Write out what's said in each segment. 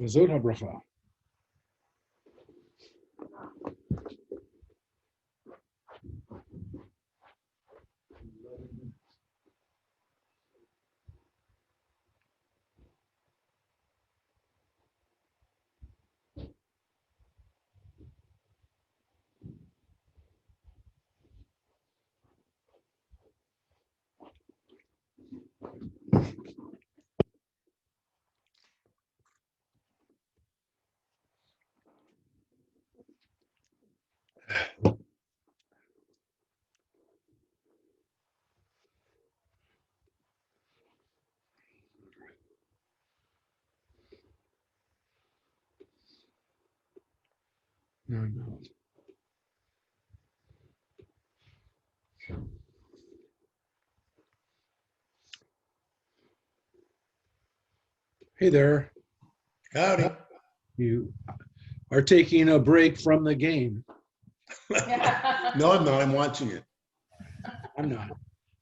V'zot habracha. No. Hey there. Howdy. You are taking a break from the game. No, I'm not. I'm watching it. I'm not.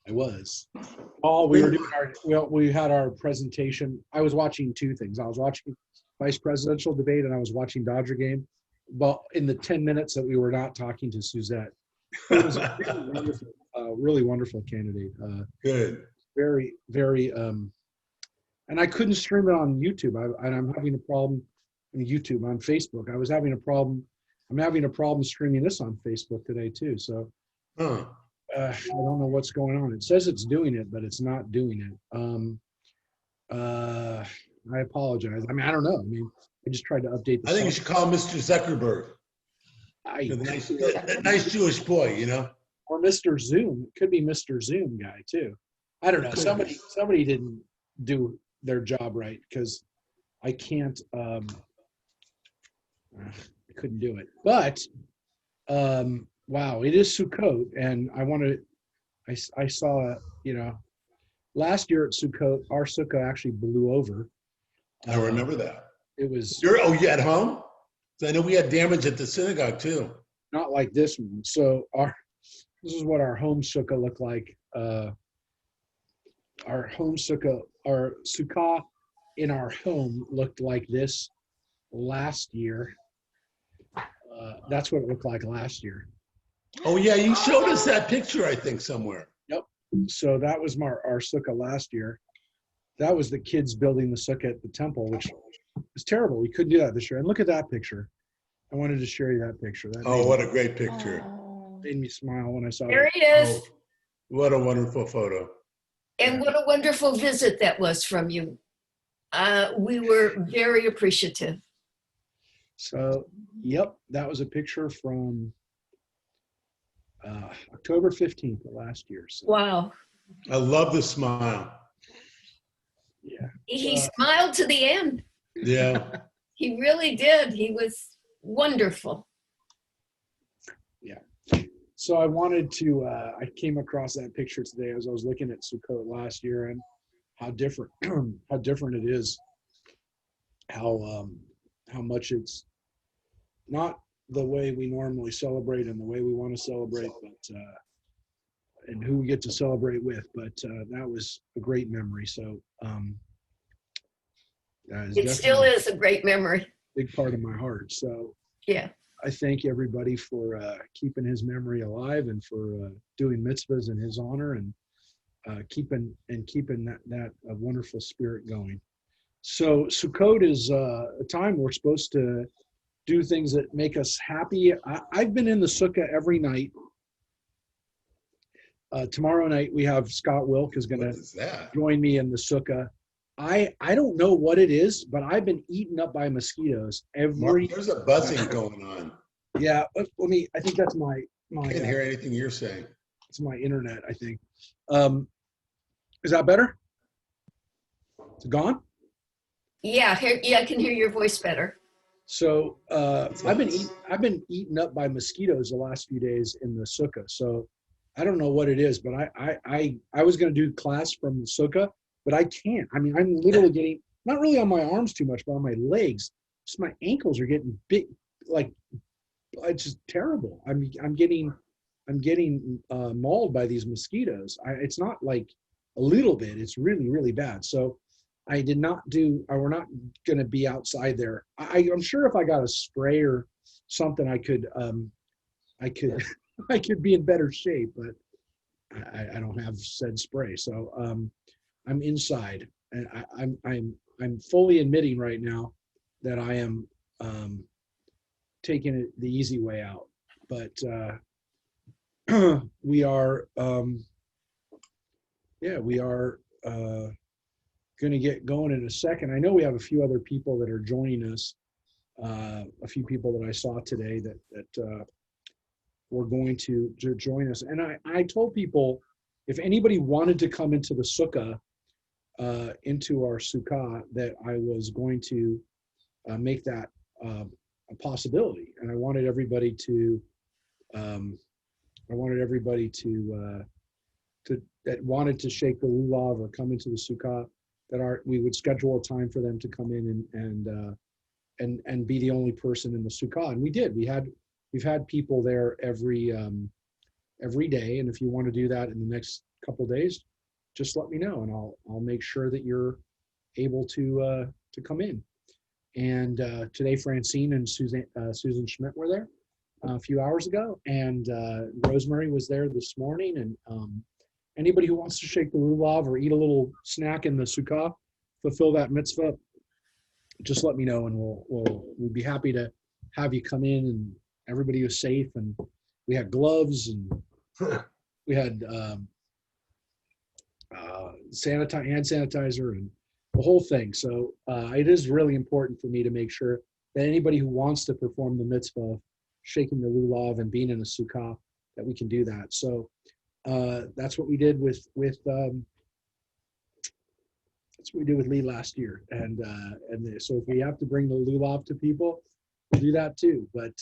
I was. Oh, we were doing we had our presentation. I was watching two things. I was watching vice presidential debate and I was watching Dodger game. But in the 10 minutes that we were not talking to Suzette, it was a really wonderful candidate. Good. Very, very, and I couldn't stream it on YouTube. And I'm having a problem on YouTube, on Facebook. I'm having a problem streaming this on Facebook today too. So I don't know what's going on. It says it's doing it, but it's not doing it. I apologize. I mean, I don't know. I mean, I just tried to update the I think you should call Mr. Zuckerberg. That nice Jewish boy, you know? Or Mr. Zoom. It could be Mr. Zoom guy too. I don't know. Somebody didn't do their job right because I can't. I couldn't do it. But wow, it is Sukkot, and I saw, last year at Sukkot, our sukkah actually blew over. I remember that. It was. You at home? So I know we had damage at the synagogue too. Not like this one. So this is what our home sukkah looked like. Our sukkah in our home looked like this last year. That's what it looked like last year. Oh yeah, you showed us that picture, I think, somewhere. Yep. So that was our sukkah last year. That was the kids building the sukkah at the temple, which was terrible. We couldn't do that this year. And look at that picture. I wanted to share you that picture. What a great picture. Made me smile when I saw it. There he is. Oh, what a wonderful photo. And what a wonderful visit that was from you. We were very appreciative. So, yep, that was a picture from October 15th of last year. So, wow. I love the smile. Yeah. He smiled to the end. Yeah. He really did. He was wonderful. Yeah. So I wanted to, I came across that picture today as I was looking at Sukkot last year and how different it is, how much it's not the way we normally celebrate and the way we want to celebrate, but and who we get to celebrate with. But that was a great memory. So it still is a great memory. Big part of my heart. So yeah. I thank everybody for keeping his memory alive and for doing mitzvahs in his honor and keeping that wonderful spirit going. So Sukkot is a time we're supposed to do things that make us happy. I've been in the sukkah every night. Tomorrow night we have Scott Wilk is going to join me in the sukkah. I don't know what it is, but I've been eaten up by mosquitoes every. There's a buzzing going on. Yeah, I think that's my. I can't hear anything you're saying. It's my internet, I think. Is that better? Is it gone? Yeah, I can hear your voice better. So I've been eaten up by mosquitoes the last few days in the sukkah. So I don't know what it is, but I was going to do class from the sukkah, but I can't. I mean, I'm literally getting, not really on my arms too much, but on my legs. Just my ankles are getting big, like it's just terrible. I'm getting mauled by these mosquitoes. It's not like a little bit. It's really, really bad. So I did not do, or we're not going to be outside there. I'm sure if I got a spray or something, I could, I could be in better shape, but I don't have said spray. So I'm inside, and I'm fully admitting right now that I am taking it the easy way out. But we are, yeah, we are going to get going in a second. I know we have a few other people that are joining us. A few people that I saw today that were going to join us. And I told people if anybody wanted to come into the sukkah, into our sukkah, that I was going to make that a possibility. And I wanted everybody to, that wanted to shake the lulav or come into the sukkah, that we would schedule a time for them to come in and be the only person in the sukkah. And we did. We've had people there every day. And if you want to do that in the next couple of days, just let me know, and I'll make sure that you're able to come in. And today, Francine and Susan Schmidt were there a few hours ago, and Rosemary was there this morning. And anybody who wants to shake the lulav or eat a little snack in the sukkah, fulfill that mitzvah, just let me know, and we'd be happy to have you come in. And everybody was safe, and we had gloves, and we had hand sanitizer, and the whole thing. So it is really important for me to make sure that anybody who wants to perform the mitzvah of shaking the lulav and being in a sukkah, that we can do that. So that's what we did with that's what we did with Lee last year. And so if we have to bring the lulav to people, we'll do that too. But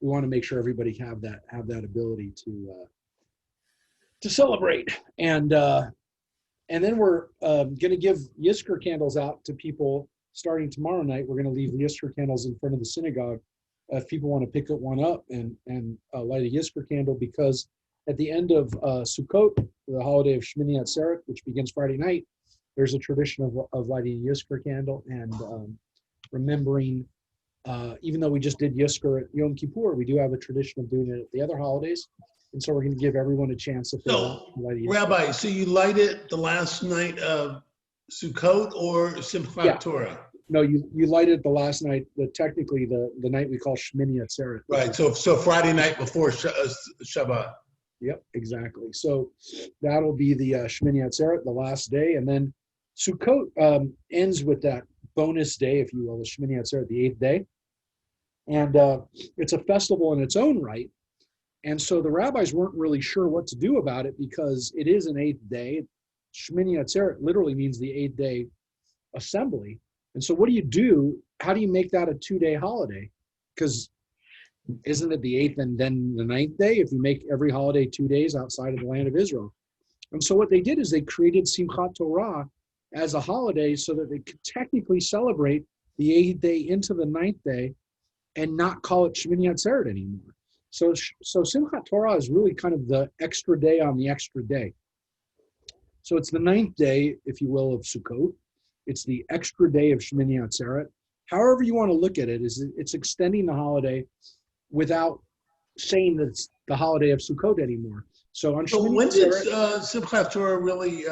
we want to make sure everybody have that ability to celebrate. And then we're going to give Yizkor candles out to people starting tomorrow night. We're going to leave Yizkor candles in front of the synagogue if people want to pick one up and light a Yizkor candle, because at the end of Sukkot, the holiday of Shmini Atzeret, which begins Friday night, there's a tradition of lighting a Yizkor candle and remembering, even though we just did Yizkor at Yom Kippur, we do have a tradition of doing it at the other holidays. And so we're going to give everyone a chance if they want to light a Yizkor. Rabbi, so you light it the last night of Sukkot or Simchat Torah? No, you light it the last night, technically the night we call Shmini Atzeret. Right, so Friday night before Shabbat. Yep, exactly. So that'll be the Shmini Atzeret, the last day. And then Sukkot ends with that bonus day, if you will, the Shmini Atzeret, the 8th day. And it's a festival in its own right. And so the rabbis weren't really sure what to do about it, because it is an 8th day. Shmini Atzeret literally means the 8th day assembly. And so what do you do? How do you make that a 2-day holiday? Because isn't it the 8th and then the 9th day if you make every holiday 2 days outside of the land of Israel? And so what they did is they created Simchat Torah as a holiday so that they could technically celebrate the 8th day into the 9th day and not call it Shmini Atzeret anymore. So Simchat Torah is really kind of the extra day on the extra day. So it's the 9th day, if you will, of Sukkot. It's the extra day of Shmini Atzeret. However you want to look at it, it's extending the holiday without saying that it's the holiday of Sukkot anymore. So on Shmini when did Atzeret, Simchat Torah really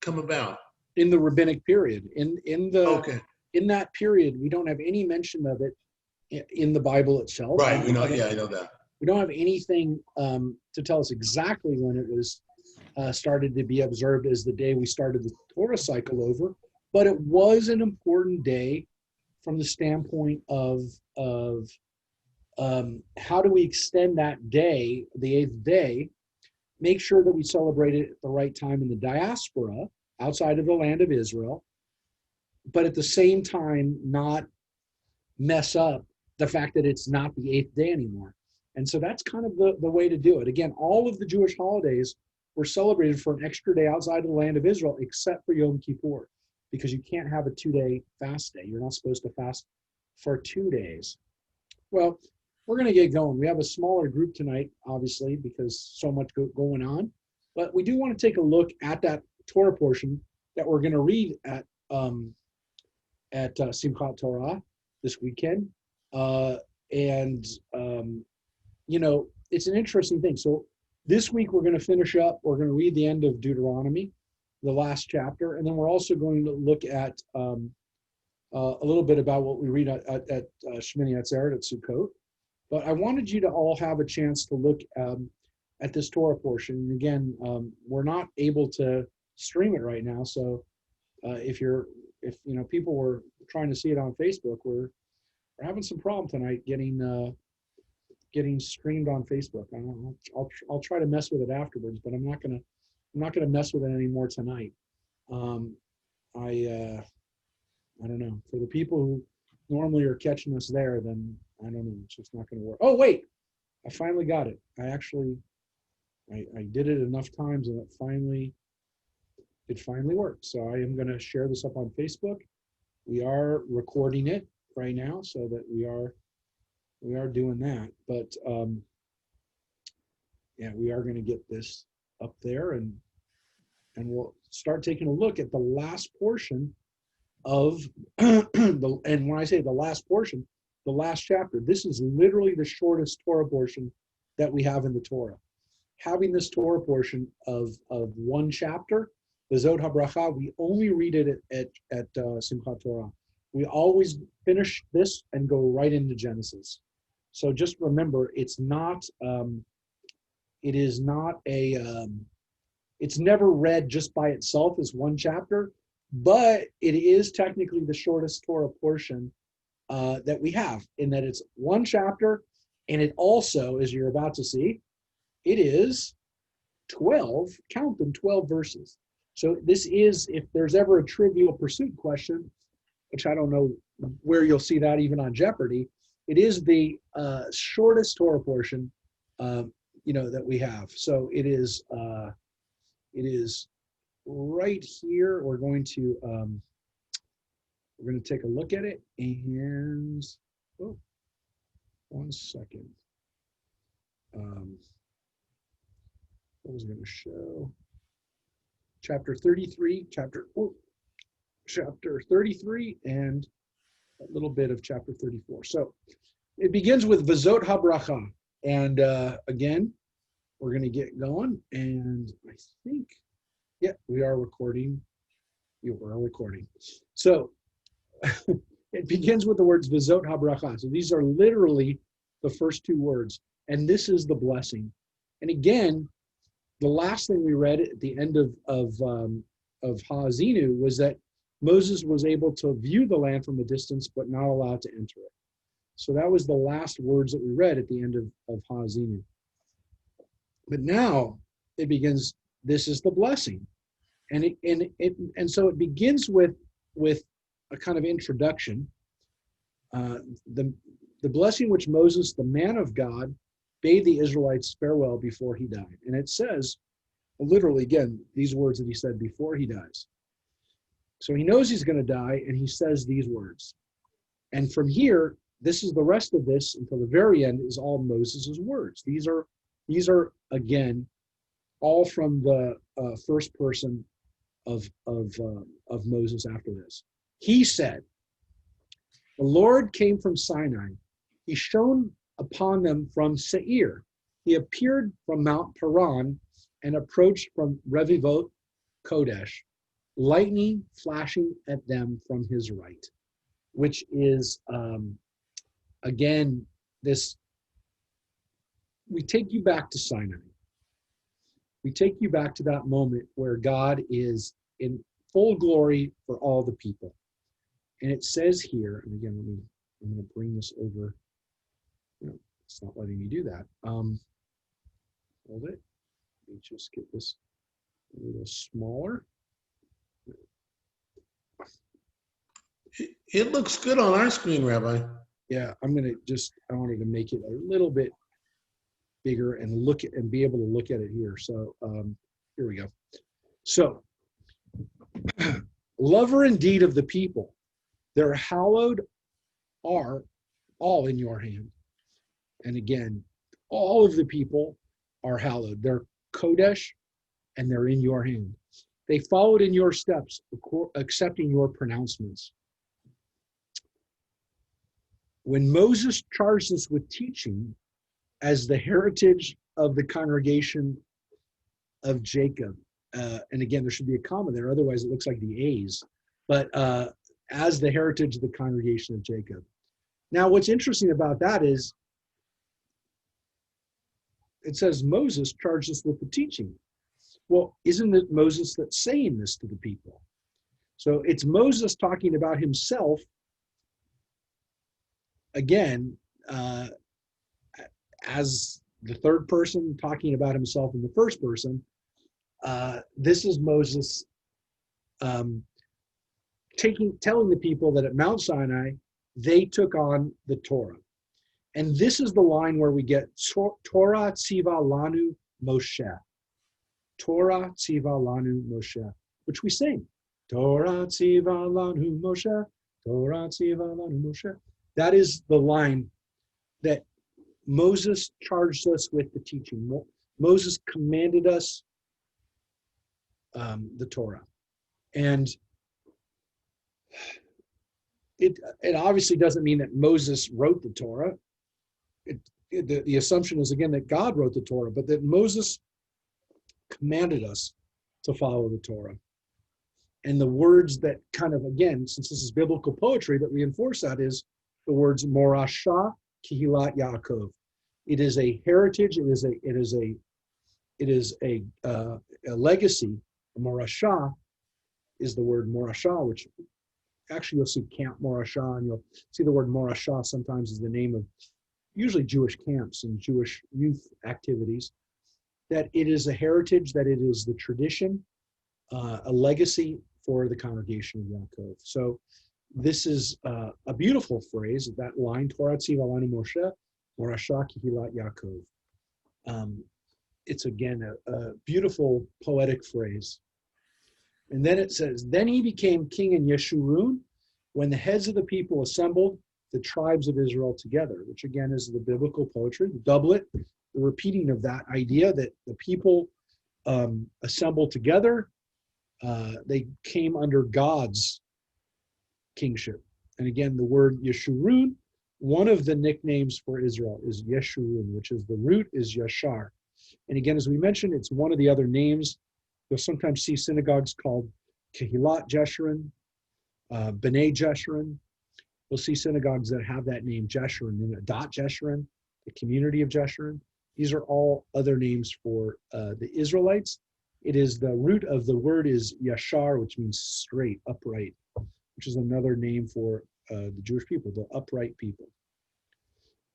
come about? in the rabbinic period, in that period, we don't have any mention of it in the Bible itself. Right. I know that. We don't have anything to tell us exactly when it was started to be observed as the day we started the Torah cycle over, but it was an important day from the standpoint of how do we extend that day, the 8th day, make sure that we celebrate it at the right time in the diaspora outside of the land of Israel, but at the same time not mess up the fact that it's not the 8th day anymore. And so that's kind of the way to do it. Again, all of the Jewish holidays were celebrated for an extra day outside of the land of Israel, except for Yom Kippur, because you can't have a 2-day fast day. You're not supposed to fast for 2 days. Well, we're going to get going. We have a smaller group tonight, obviously, because so much going on. But we do want to take a look at that Torah portion that we're going to read at Simchat Torah this weekend. And it's an interesting thing. So this week we're going to finish up. We're going to read the end of Deuteronomy, the last chapter, and then we're also going to look at a little bit about what we read at Shemini Atzeret at Sukkot. But I wanted you to all have a chance to look at this Torah portion. And again, we're not able to stream it right now, so if people were trying to see it on Facebook, we're having some problem tonight getting streamed on Facebook. I'll try to mess with it afterwards, but I'm not gonna mess with it anymore tonight. I don't know. For the people who normally are catching us there, then I don't know. It's just not going to work. Oh wait, I finally got it. I did it enough times, and it finally worked. So I am going to share this up on Facebook. We are recording it right now, so that we are doing that. But we are going to get this up there, and we'll start taking a look at the last portion of and when I say the last portion, the last chapter, this is literally the shortest Torah portion that we have in the Torah. Having this Torah portion of one chapter, the Zot Habracha, we only read it at Simchat Torah. We always finish this and go right into Genesis. So just remember, it's never read just by itself as one chapter, but it is technically the shortest Torah portion that we have, in that it's one chapter, and it also, as you're about to see, it is 12 verses. So this is, if there's ever a Trivial Pursuit question, which I don't know where you'll see that even on Jeopardy, it is the shortest Torah portion that we have. So it is right here. We're going to take a look at it, and one second. What was I going to show? Chapter 33, chapter 33, and a little bit of chapter 34. So it begins with V'zot Habracha, and again, we're going to get going, and I think, we are recording. You are recording. So it begins with the words V'zot Habracha. So these are literally the first two words, and this is the blessing. And again, the last thing we read at the end of Ha'azinu was that Moses was able to view the land from a distance, but not allowed to enter it. So that was the last words that we read at the end of Ha'azinu. But now it begins, this is the blessing. And so it begins with a kind of introduction. The blessing which Moses, the man of God, bade the Israelites farewell before he died. And it says, literally, again, these words that he said before he dies. So he knows he's going to die, and he says these words. And from here, this is the rest of this until the very end is all Moses' words. These are again all from the first person of Moses after this. He said, "The Lord came from Sinai. He shone upon them from Seir. He appeared from Mount Paran and approached from Revivot Kodesh, lightning flashing at them from his right," which is again this. We take you back to Sinai. We take you back to that moment where God is in full glory for all the people. And it says here, and again, I'm going to bring this over. No, it's not letting me do that. Hold it. Let me just get this a little smaller. It looks good on our screen, Rabbi. Yeah, I wanted to make it a little bit bigger and be able to look at it here. So here we go. So, lover indeed of the people, their hallowed are all in your hand. And again, all of the people are hallowed. They're Kodesh, and they're in your hand. They followed in your steps, accepting your pronouncements. When Moses charged us with teaching as the heritage of the congregation of Jacob, and again, there should be a comma there, otherwise it looks like the A's, but as the heritage of the congregation of Jacob. Now, what's interesting about that is it says Moses charged us with the teaching. Well, isn't it Moses that's saying this to the people? So it's Moses talking about himself, again, as the third person talking about himself in the first person. This is Moses telling the people that at Mount Sinai, they took on the Torah. And this is the line where we get Torah tziva lanu Moshe. Torah tziva lanu Moshe, which we sing. Torah tziva lanu Moshe. Torah tziva lanu Moshe. That is the line that Moses charged us with the teaching. Moses commanded us the Torah. And it obviously doesn't mean that Moses wrote the Torah. The assumption is, again, that God wrote the Torah, but that Moses commanded us to follow the Torah. And the words that kind of, again, since this is biblical poetry, that reinforce that is the words Morasha Kihilat Yaakov. It is a heritage. It is a legacy. Morasha is the word Morasha, which actually you'll see Camp Morasha, and you'll see the word Morasha sometimes is the name of usually Jewish camps and Jewish youth activities. That it is a heritage, that it is the tradition, a legacy for the congregation of Yaakov. So this is a beautiful phrase, that line, Torah tziva lanu Moshe, Morasha Kihilat Yaakov. It's again a beautiful poetic phrase. And then it says, then he became king in Yeshurun when the heads of the people assembled the tribes of Israel together, which again is the biblical poetry, the doublet, the repeating of that idea that the people assembled together. They came under God's kingship. And again, the word Yeshurun, one of the nicknames for Israel is Yeshurun, which is the root is Yashar. And again, as we mentioned, it's one of the other names. You'll sometimes see synagogues called Kehilat Jeshurun, B'nai Jeshurun. We'll see synagogues that have that name Jeshurun, and Adat Jeshurun, the community of Jeshurun. These are all other names for the Israelites. It is the root of the word is Yashar, which means straight, upright, which is another name for the Jewish people, the upright people.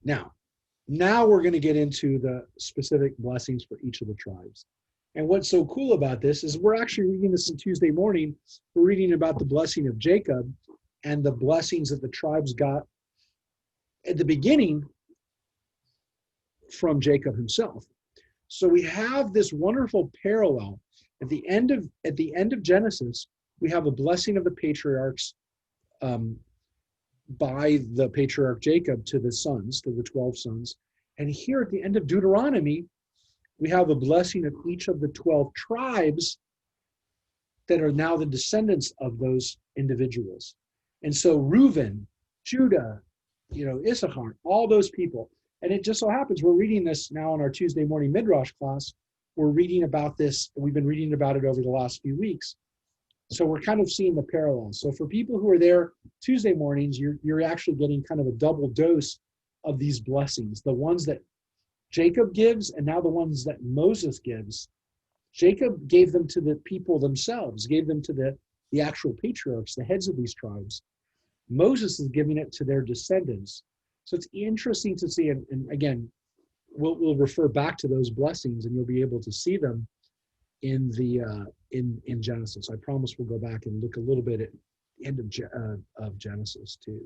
Now we're going to get into the specific blessings for each of the tribes. And what's so cool about this is we're actually reading this on Tuesday morning. We're reading about the blessing of Jacob and the blessings that the tribes got at the beginning from Jacob himself. So we have this wonderful parallel. At the end of Genesis, we have a blessing of the patriarchs by the patriarch Jacob to the sons, to the 12 sons. And here at the end of Deuteronomy, we have a blessing of each of the 12 tribes that are now the descendants of those individuals. And so Reuben, Judah, Issachar, all those people. And it just so happens we're reading this now in our Tuesday morning Midrash class. We're reading about this. We've been reading about it over the last few weeks. So we're kind of seeing the parallels. So for people who are there Tuesday mornings, you're actually getting kind of a double dose of these blessings. The ones that Jacob gives, and now the ones that Moses gives. Jacob gave them to the people themselves, gave them to the actual patriarchs, the heads of these tribes. Moses is giving it to their descendants. So it's interesting to see, and again, we'll refer back to those blessings, and you'll be able to see them in the in Genesis. I promise we'll go back and look a little bit at the end of Genesis too.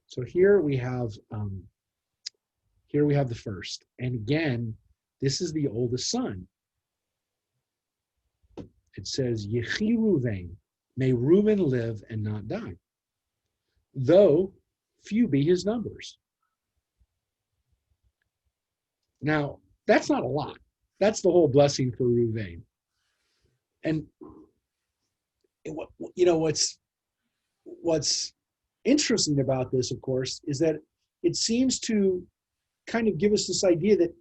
So here we have the first, and again, this is the oldest son. It says, Yechi Ruvain, may Reuben live and not die, though few be his numbers. Now, that's not a lot. That's the whole blessing for Reuven. And what's interesting about this, of course, is that it seems to kind of give us this idea that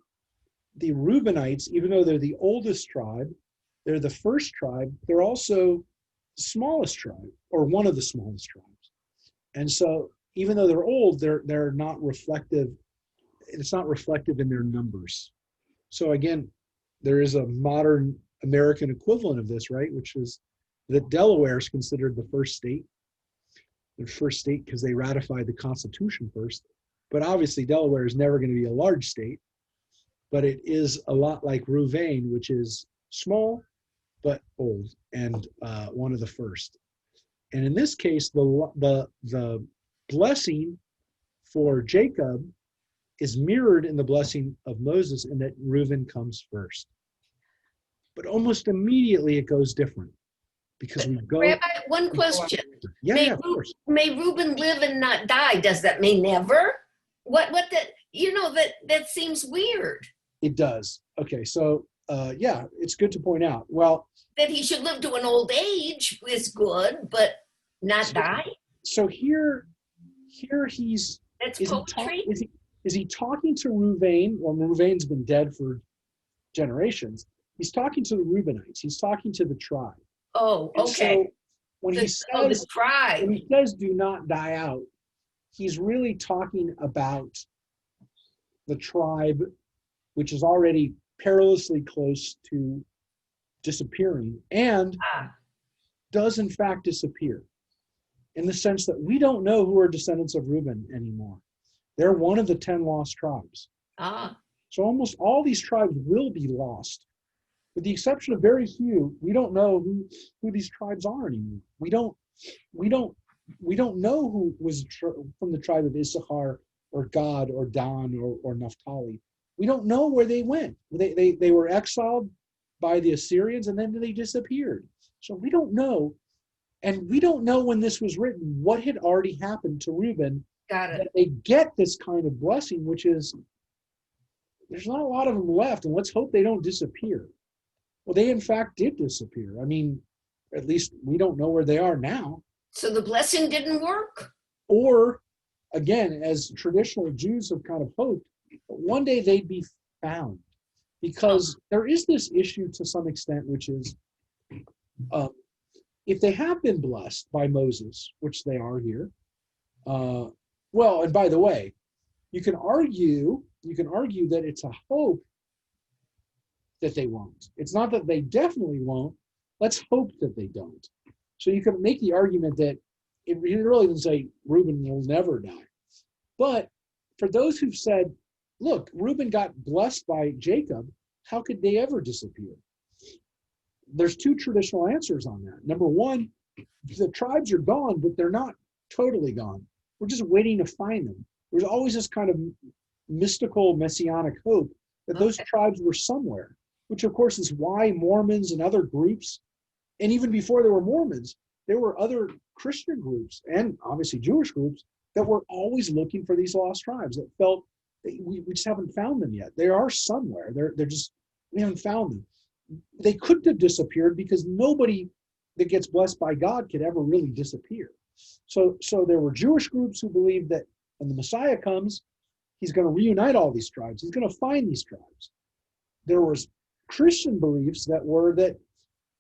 the Reubenites, even though they're the oldest tribe, they're the first tribe, they're also the smallest tribe, or one of the smallest tribes. And so even though they're old, they're not reflective. It's not reflective in their numbers. So again, there is a modern American equivalent of this, right? Which is that Delaware is considered the first state. The first state because they ratified the Constitution first. But obviously Delaware is never going to be a large state. But it is a lot like Reuven, which is small but old, and one of the first. And in this case, the blessing for Jacob is mirrored in the blessing of Moses, in that Reuben comes first. But almost immediately it goes different, because we go. Rabbi, one question. Yeah, of course. May Reuben live and not die. Does that mean never? What that, that seems weird. It does. Okay, so yeah, it's good to point out. Well, that he should live to an old age is good, but not die. So here he's. That's is poetry. Is he talking to Reuven? Well, Reuven's been dead for generations. He's talking to the Reubenites. He's talking to the tribe. Oh, And okay. so when he the tribe. when he says "do not die out," he's really talking about the tribe, which is already perilously close to disappearing, and does in fact disappear, in the sense that we don't know who are descendants of Reuben anymore. They're one of the 10 lost tribes. So almost all these tribes will be lost, with the exception of very few. We don't know who these tribes are anymore. We don't know who was from the tribe of Issachar or Gad or Dan or Naphtali. We don't know where they went. They were exiled by the Assyrians, and then they disappeared. So we don't know. And we don't know when this was written what had already happened to Reuben. Got it. That they get this kind of blessing, which is, there's not a lot of them left, and let's hope they don't disappear. Well, they in fact did disappear. I mean, at least we don't know where they are now. So the blessing didn't work? Or, again, as traditional Jews have kind of hoped, one day they'd be found. Because there is this issue to some extent, which is, if they have been blessed by Moses, which they are here, well, and by the way, you can argue that it's a hope that they won't. It's not that they definitely won't. Let's hope that they don't. So you can make the argument that it really doesn't say Reuben will never die. But for those who've said, look, Reuben got blessed by Jacob, how could they ever disappear? There's two traditional answers on that. Number one, the tribes are gone, but they're not totally gone. We're just waiting to find them. There's always this kind of mystical messianic hope that those tribes were somewhere, which of course is why Mormons and other groups, and even before there were Mormons, there were other Christian groups and obviously Jewish groups that were always looking for these lost tribes that felt that we just haven't found them yet. They are somewhere. They're just, we haven't found them. They couldn't have disappeared because nobody that gets blessed by God could ever really disappear. So there were Jewish groups who believed that when the Messiah comes, he's going to reunite all these tribes. He's going to find these tribes. There was Christian beliefs that were that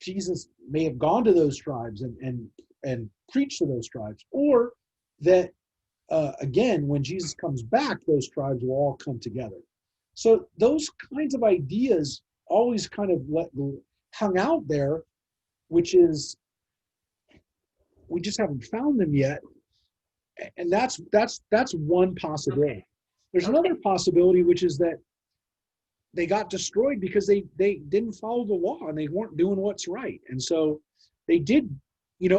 Jesus may have gone to those tribes and preached to those tribes, or that again, when Jesus comes back, those tribes will all come together. So those kinds of ideas always kind of hung out there, which is, we just haven't found them yet. And that's one possibility. There's another possibility, which is that they got destroyed because they didn't follow the law and they weren't doing what's right. And so they did,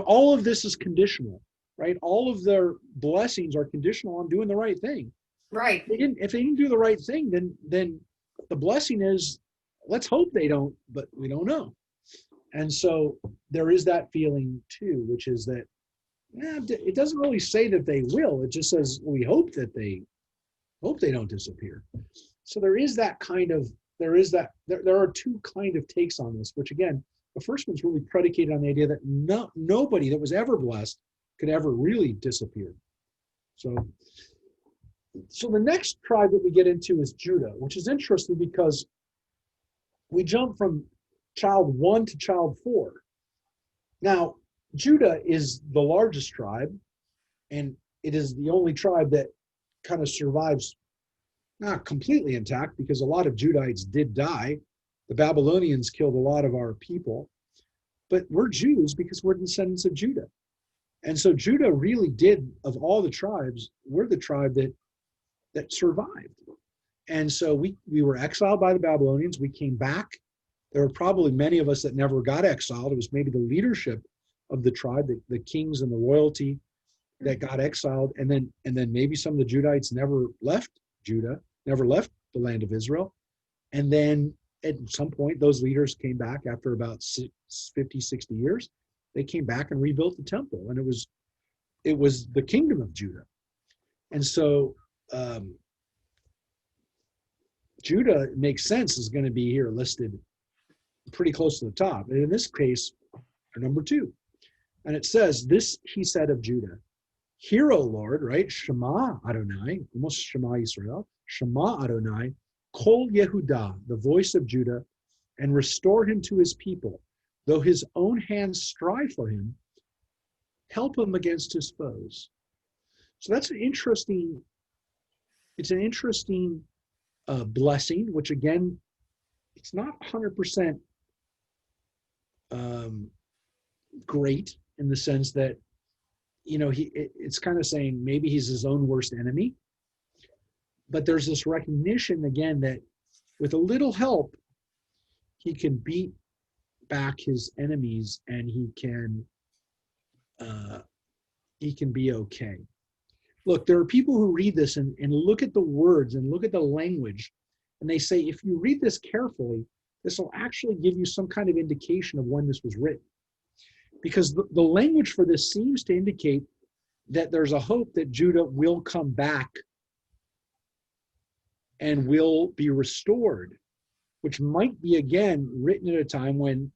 all of this is conditional, right? All of their blessings are conditional on doing the right thing. Right. If they didn't do the right thing, then the blessing is, let's hope they don't, but we don't know. And so there is that feeling too, which is that it doesn't really say that they will. It just says we hope that they don't disappear. So there is that kind of, there are two kind of takes on this, which again, The first one's really predicated on the idea that nobody that was ever blessed could ever really disappear. So the next tribe that we get into is Judah, which is interesting because we jump from child 1 to child 4. Now, Judah is the largest tribe, and it is the only tribe that kind of survives, not completely intact, because a lot of Judahites did die. The Babylonians killed a lot of our people, but we're Jews because we're descendants of Judah. And so Judah really did, of all the tribes, we're the tribe that survived. And so we were exiled by the Babylonians. We came back. There were probably many of us that never got exiled. It was maybe the leadership of the tribe, the kings and the royalty that got exiled. And then maybe some of the Judahites never left Judah, never left the land of Israel. And then at some point, those leaders came back after about 50, 60 years. They came back and rebuilt the temple. And it was the kingdom of Judah. And so Judah, it makes sense, is going to be here listed pretty close to the top. And in this case, number 2. And it says, this he said of Judah, hear, O Lord, right? Shema Adonai, almost Shema Yisrael, Shema Adonai, Kol Yehudah, the voice of Judah, and restore him to his people. Though his own hands strive for him, help him against his foes. So that's an interesting blessing, which again, it's not 100% great in the sense that, it's kind of saying maybe he's his own worst enemy. But there's this recognition again that with a little help, he can beat back his enemies and he can be okay. Look, there are people who read this and look at the words and look at the language, and they say, if you read this carefully, this will actually give you some kind of indication of when this was written. Because the language for this seems to indicate that there's a hope that Judah will come back and will be restored, which might be, again, written at a time when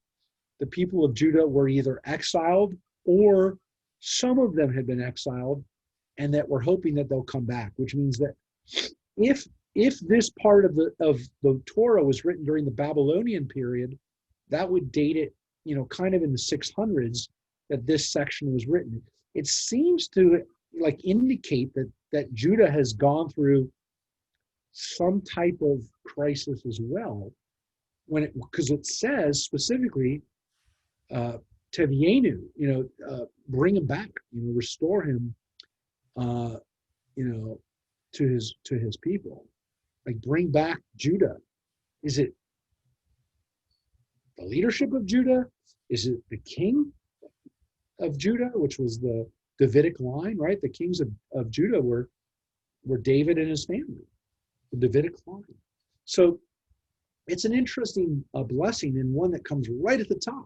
the people of Judah were either exiled or some of them had been exiled, and that we're hoping that they'll come back, which means that if this part of the Torah was written during the Babylonian period, that would date it, kind of in the 600s that this section was written. It seems to indicate that Judah has gone through some type of crisis as well, because it says specifically, Tevienu, bring him back, restore him, to his people, bring back Judah. Is it the leadership of Judah? Is it the king of Judah, which was the Davidic line, right? The kings of Judah were David and his family, the Davidic line. So it's an interesting blessing, and one that comes right at the top.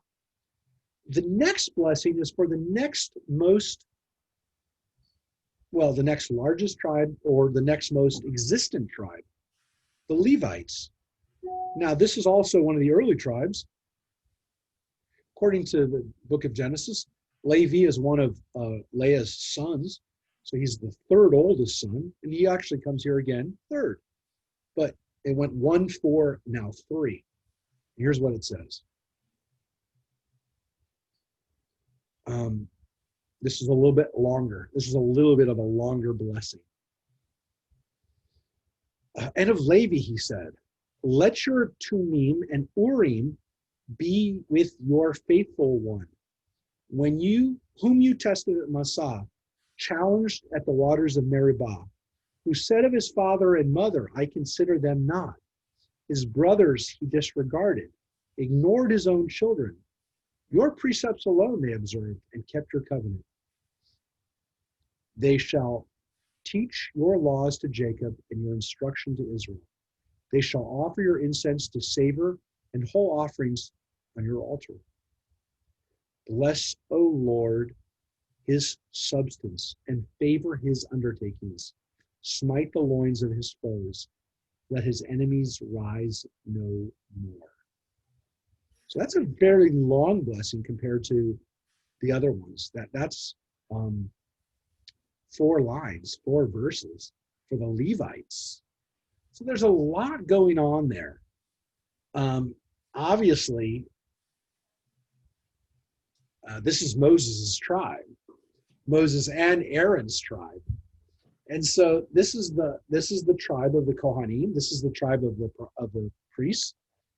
The next blessing is for the next largest tribe, or the next most existent tribe, the Levites. Now, this is also one of the early tribes. According to the book of Genesis, Levi is one of Leah's sons, so he's the third oldest son, and he actually comes here again, third. But it went 1, 4, now 3. Here's what it says. This is a little bit longer. This is a little bit of a longer blessing. And of Levi, he said, let your Tumim and Urim be with your faithful one, whom you tested at Massah, challenged at the waters of Meribah, who said of his father and mother, I consider them not. His brothers he disregarded, ignored his own children. Your precepts alone they observed and kept your covenant. They shall teach your laws to Jacob and your instruction to Israel. They shall offer your incense to savor and whole offerings on your altar. Bless, O Lord, his substance and favor his undertakings. Smite the loins of his foes. Let his enemies rise no more. So that's a very long blessing compared to the other ones. That's 4 lines, 4 verses for the Levites. So there's a lot going on there. Obviously, this is Moses' tribe, Moses and Aaron's tribe. And so this is the tribe of the Kohanim. This is the tribe of the priests.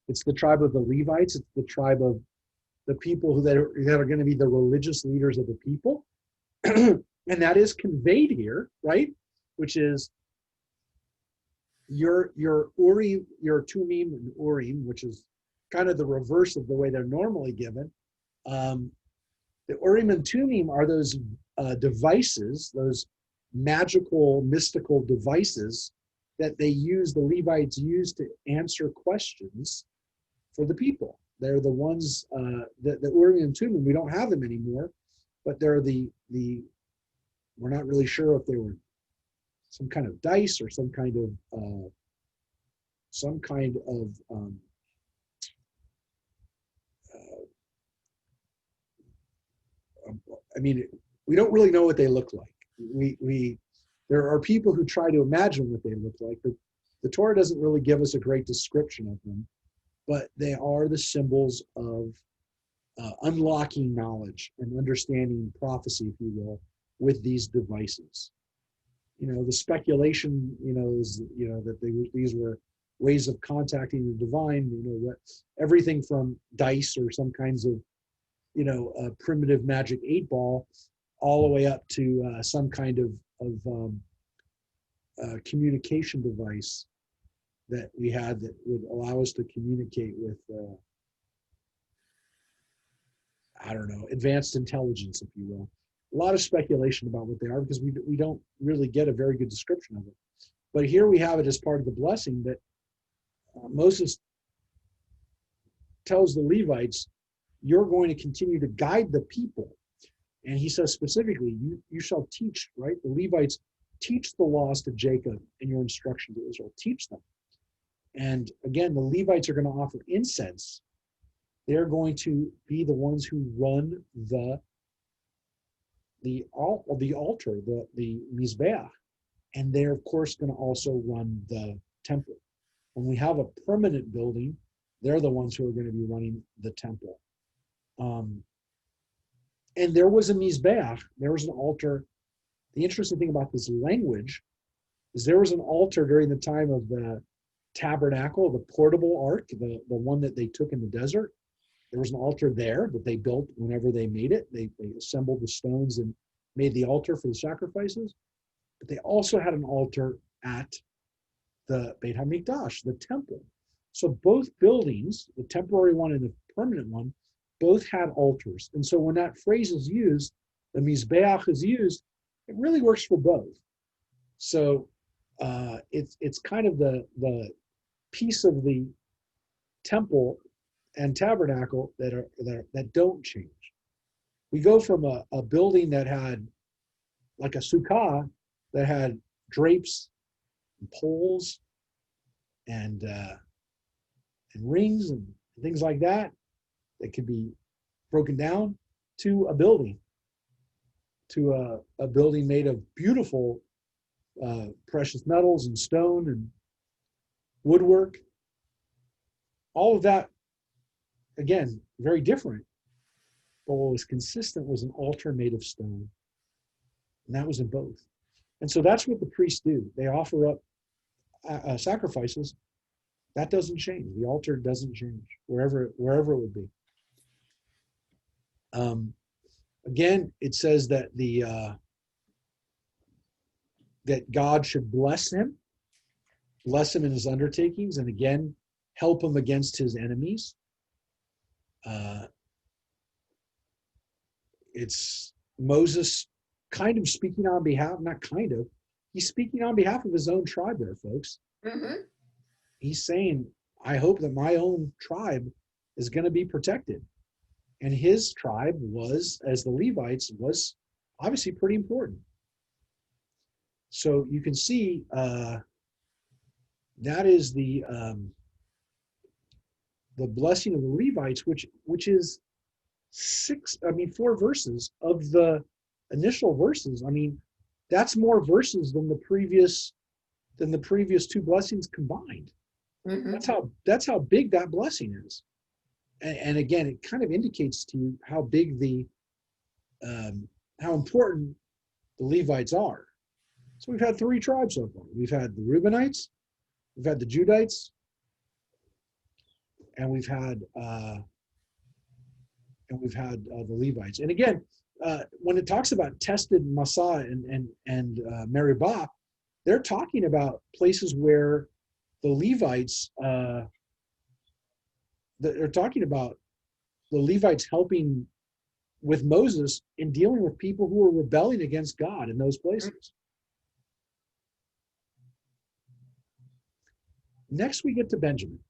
It's the tribe of the Levites. It's the tribe of the people that are going to be the religious leaders of the people. And that is conveyed here, right? Which is your Urim, your Tumim and Urim, which is kind of the reverse of the way they're normally given. The Urim and Tumim are those devices, those magical, mystical devices that the Levites use to answer questions for the people. They're the ones, the Urim and Tumim, we don't have them anymore, but they're we're not really sure if they were some kind of dice or some kind of I mean, we don't really know what they look like. There are people who try to imagine what they look like, but the Torah doesn't really give us a great description of them, but they are the symbols of unlocking knowledge and understanding prophecy, if you will, with these devices. The speculation, is, that these were ways of contacting the divine, everything from dice or some kinds of, a primitive magic 8-ball, all the way up to some kind of communication device that we had that would allow us to communicate with, advanced intelligence, if you will. A lot of speculation about what they are because we don't really get a very good description of it. But here we have it as part of the blessing that Moses tells the Levites, you're going to continue to guide the people. And he says specifically, you shall teach, right? The Levites teach the laws to Jacob and your instruction to Israel. Teach them. And again, the Levites are going to offer incense. They're going to be the ones who run the altar, the Mizbeach. And they're, of course, going to also run the temple. When we have a permanent building, they're the ones who are going to be running the temple. And there was a Mizbeach, there was an altar. The interesting thing about this language is there was an altar during the time of the tabernacle, the portable ark, the one that they took in the desert. There was an altar there that they built whenever they made it. They assembled the stones and made the altar for the sacrifices. But they also had an altar at the Beit HaMikdash, the temple. So both buildings, the temporary one and the permanent one, both had altars. And so when that phrase is used, the Mizbeach is used, it really works for both. So it's kind of the piece of the temple and tabernacle that don't change. We go from a building that had, like a sukkah, that had drapes and poles and rings and things like that could be broken down, to a building made of beautiful precious metals and stone and woodwork. All of that, again, very different. But what was consistent was an altar made of stone. And that was in both. And so that's what the priests do. They offer up sacrifices. That doesn't change. The altar doesn't change, wherever it would be. Again, it says that that God should bless him in his undertakings, and again, help him against his enemies. It's Moses kind of speaking on behalf, not kind of, he's speaking on behalf of his own tribe there, folks. Mm-hmm. He's saying, I hope that my own tribe is going to be protected. And his tribe was, as the Levites, was obviously pretty important. So you can see that is the the blessing of the Levites, which is 4 verses of the initial verses. I mean, that's more verses than the previous 2 blessings combined. Mhm. That's how big that blessing is. And again, it kind of indicates to you how big how important the Levites are. So we've had 3 tribes so far. We've had the Reubenites, we've had the Judites, and we've had the Levites. And again, when it talks about tested Massah and Meribah, they're talking about places where the Levites. They're talking about the Levites helping with Moses in dealing with people who were rebelling against God in those places. Next, we get to Benjamin.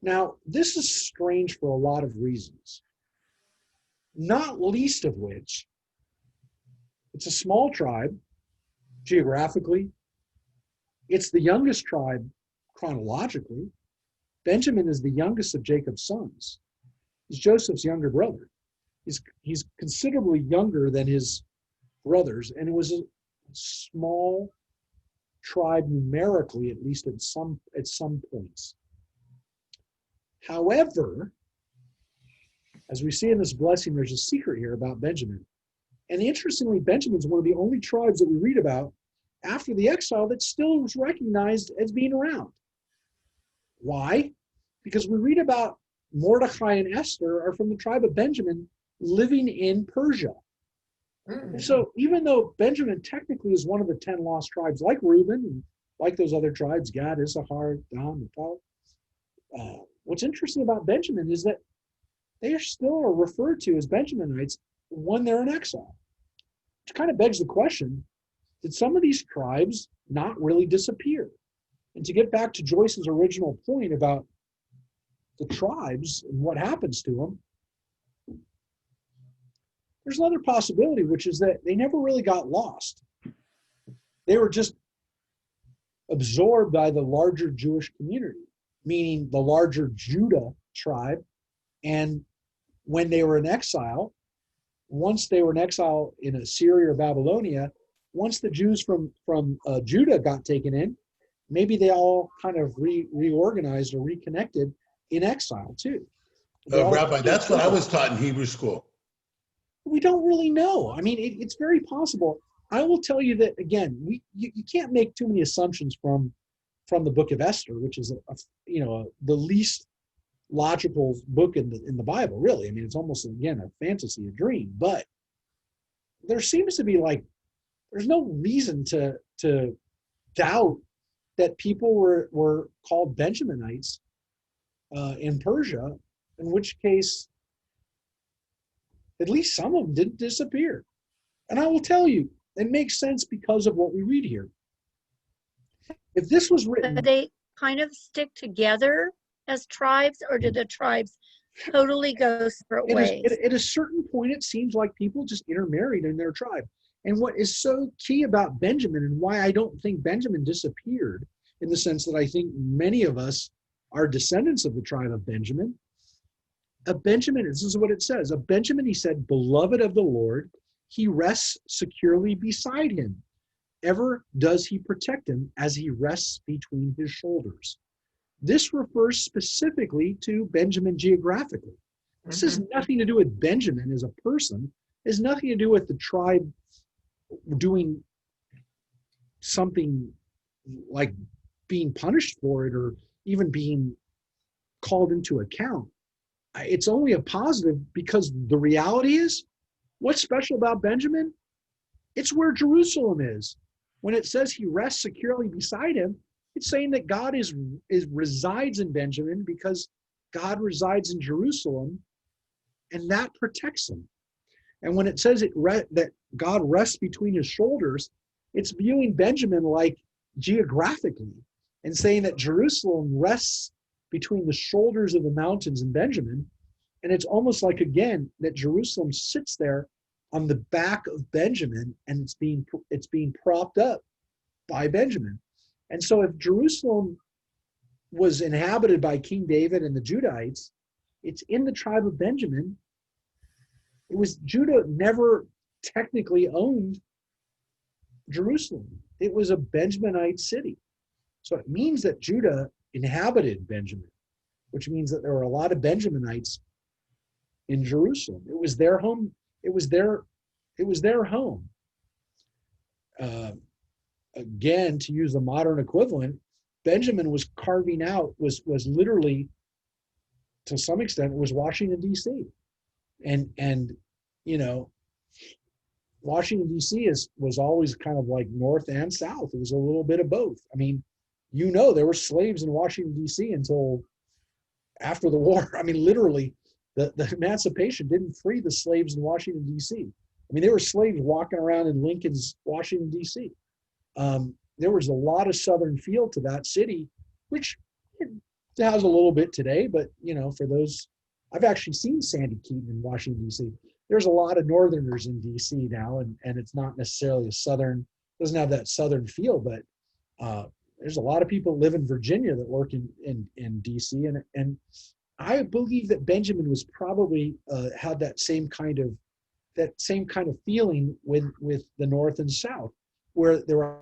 Now, this is strange for a lot of reasons, not least of which it's a small tribe geographically. It's the youngest tribe chronologically. Benjamin is the youngest of Jacob's sons. He's Joseph's younger brother. He's considerably younger than his brothers, and it was a small tribe numerically, at least at some points. However, as we see in this blessing, there's a secret here about Benjamin. And interestingly, Benjamin's one of the only tribes that we read about after the exile that still was recognized as being around. Why? Because we read about Mordecai and Esther are from the tribe of Benjamin living in Persia. And so even though Benjamin technically is one of the 10 lost tribes, like Reuben and like those other tribes, Gad, Issachar, Dan, and what's interesting about Benjamin is that they still are referred to as Benjaminites when they're in exile. Which kind of begs the question, did some of these tribes not really disappear? And to get back to Joyce's original point about the tribes and what happens to them, there's another possibility, which is that they never really got lost. They were just absorbed by the larger Jewish community, meaning the larger Judah tribe. And when they were in exile, once they were in exile in Assyria or Babylonia, once the Jews from Judah got taken in, maybe they all kind of reorganized or reconnected in exile too. Rabbi, that's what I was taught in Hebrew school. We don't really know. I mean, it's very possible. I will tell you that again. You can't make too many assumptions from the book of Esther, which is the least logical book in the Bible. Really, I mean, it's almost again a fantasy, a dream. But there seems to be there's no reason to doubt that people were called Benjaminites in Persia, in which case at least some of them didn't disappear. And I will tell you, it makes sense because of what we read here. If this was written... Do they kind of stick together as tribes, or do the tribes totally go separate ways? At a certain point, it seems like people just intermarried in their tribe. And what is so key about Benjamin, and why I don't think Benjamin disappeared, in the sense that I think many of us are descendants of the tribe of Benjamin, a Benjamin, this is what it says, a Benjamin, he said, beloved of the Lord, he rests securely beside him. Ever does he protect him as he rests between his shoulders. This refers specifically to Benjamin geographically. This has nothing to do with Benjamin as a person. It has nothing to do with the tribe doing something like being punished for it or even being called into account. It's only a positive because the reality is, what's special about Benjamin? It's where Jerusalem is. When it says he rests securely beside him, it's saying that God resides in Benjamin because God resides in Jerusalem, and that protects him. And when it says that God rests between his shoulders, it's viewing Benjamin like geographically and saying that Jerusalem rests between the shoulders of the mountains in Benjamin. And it's almost like, again, that Jerusalem sits there on the back of Benjamin, and it's being propped up by Benjamin. And so if Jerusalem was inhabited by King David and the Judahites, it's in the tribe of Benjamin. It was Judah never technically owned Jerusalem. It was a Benjaminite city. So it means that Judah inhabited Benjamin, which means that there were a lot of Benjaminites in Jerusalem. It was their home. It was their home. Again, to use the modern equivalent, Benjamin was carving out, was literally, to some extent, was Washington, D.C. And you know, Washington, D.C. was always kind of like north and south. It was a little bit of both. I mean, you know, there were slaves in Washington, D.C. until after the war. I mean, literally, the emancipation didn't free the slaves in Washington, D.C. I mean, there were slaves walking around in Lincoln's Washington, D.C. There was a lot of southern feel to that city, which it has a little bit today. But, you know, for those, I've actually seen Sandy Keaton in Washington, D.C. There's a lot of Northerners in D.C. now, and it's not necessarily a southern, doesn't have that southern feel, but there's a lot of people live in Virginia that work in D.C. And I believe that Benjamin was probably had that same kind of feeling with the North and South, where there were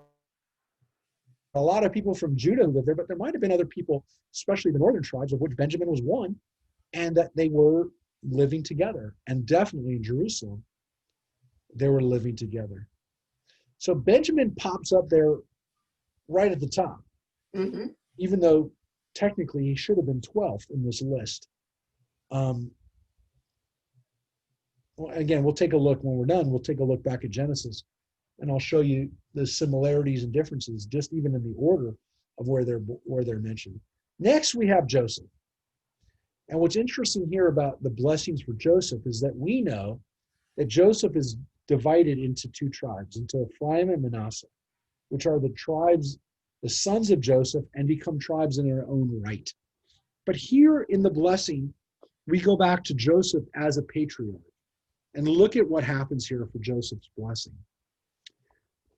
a lot of people from Judah who lived there, but there might have been other people, especially the northern tribes, of which Benjamin was one, and that they were living together. And definitely in Jerusalem, they were living together. So Benjamin pops up there right at the top, even though technically he should have been 12th in this list. Well, again, we'll take a look when we're done. We'll take a look back at Genesis, and I'll show you the similarities and differences, just even in the order of where they're mentioned. Next, we have Joseph. And what's interesting here about the blessings for Joseph is that we know that Joseph is divided into two tribes, into Ephraim and Manasseh, which are the tribes, the sons of Joseph, and become tribes in their own right. But here in the blessing, we go back to Joseph as a patriarch and look at what happens here for Joseph's blessing.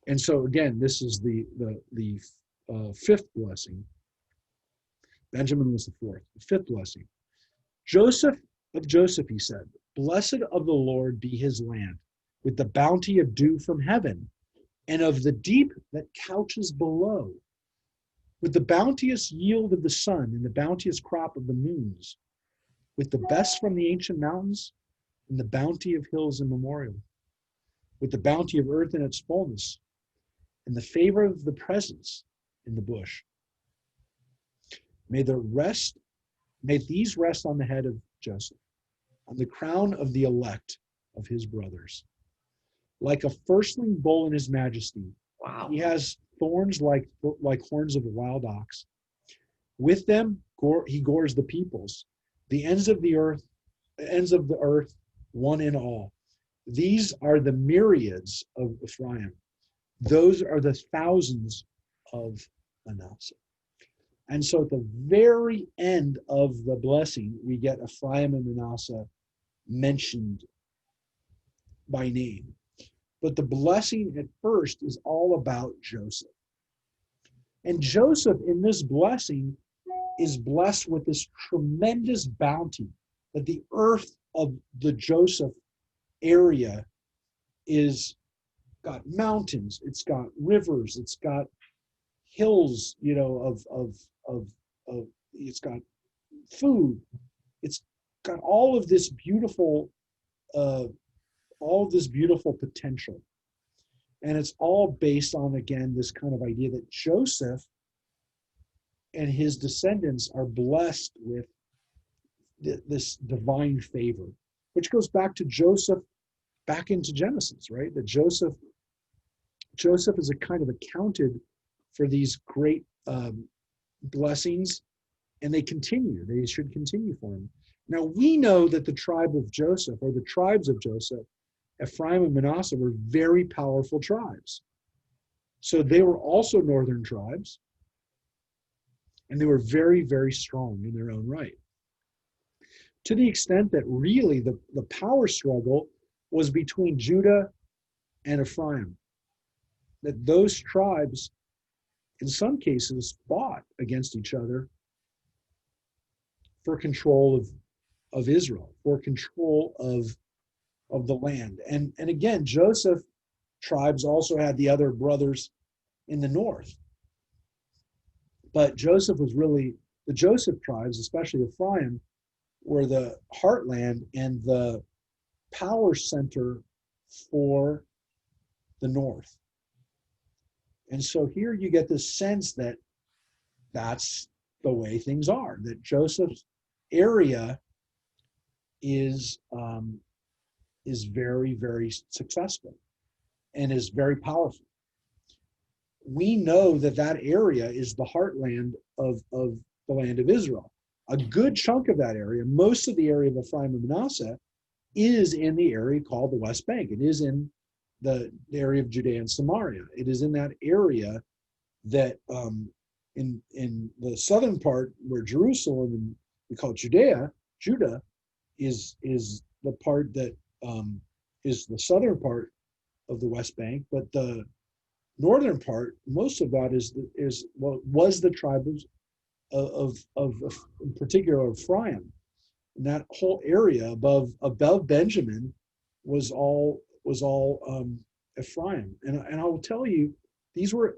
And so again, this is the fifth blessing. Benjamin was the fourth. The fifth blessing. Joseph, he said, blessed of the Lord be his land, with the bounty of dew from heaven, and of the deep that couches below, with the bounteous yield of the sun, and the bounteous crop of the moons, with the best from the ancient mountains, and the bounty of hills immemorial, with the bounty of earth in its fullness, and the favor of the presence in the bush. May these rest on the head of Joseph, on the crown of the elect of his brothers. Like a firstling bull in his majesty. Wow. He has thorns like horns of a wild ox. With them he gores the peoples, the ends of the earth, one and all. These are the myriads of Ephraim. Those are the thousands of Manasseh. And so at the very end of the blessing, we get Ephraim and Manasseh mentioned by name. But the blessing at first is all about Joseph. And Joseph in this blessing is blessed with this tremendous bounty that the earth of the Joseph area is got mountains, it's got rivers, it's got hills, you know, of it's got food, it's got all of this beautiful potential. And it's all based on, again, this kind of idea that Joseph and his descendants are blessed with this divine favor, which goes back to Joseph, back into Genesis, right? That Joseph is a kind of accounted for these great blessings, and they should continue for him. Now we know that the tribe of Joseph, or the tribes of Joseph, Ephraim and Manasseh, were very powerful tribes. So they were also northern tribes, and they were very, very strong in their own right. To the extent that really the power struggle was between Judah and Ephraim. That those tribes, in some cases, fought against each other for control of Israel, for control of the land. And again, Joseph tribes also had the other brothers in the north. But Joseph was really, the Joseph tribes, especially Ephraim, were the heartland and the power center for the north. And so here you get this sense that that's the way things are, that Joseph's area is very, very successful and is very powerful. We know that that area is the heartland of the land of Israel. A good chunk of that area, most of the area of Ephraim and Manasseh, is in the area called the West Bank. It is in the area of Judea and Samaria. It is in that area that in the southern part where Jerusalem, and we call it Judah is the part that is the southern part of the West Bank, but the northern part, most of that was the tribe of in particular Ephraim. And that whole area above Benjamin was all Ephraim. And I will tell you, these were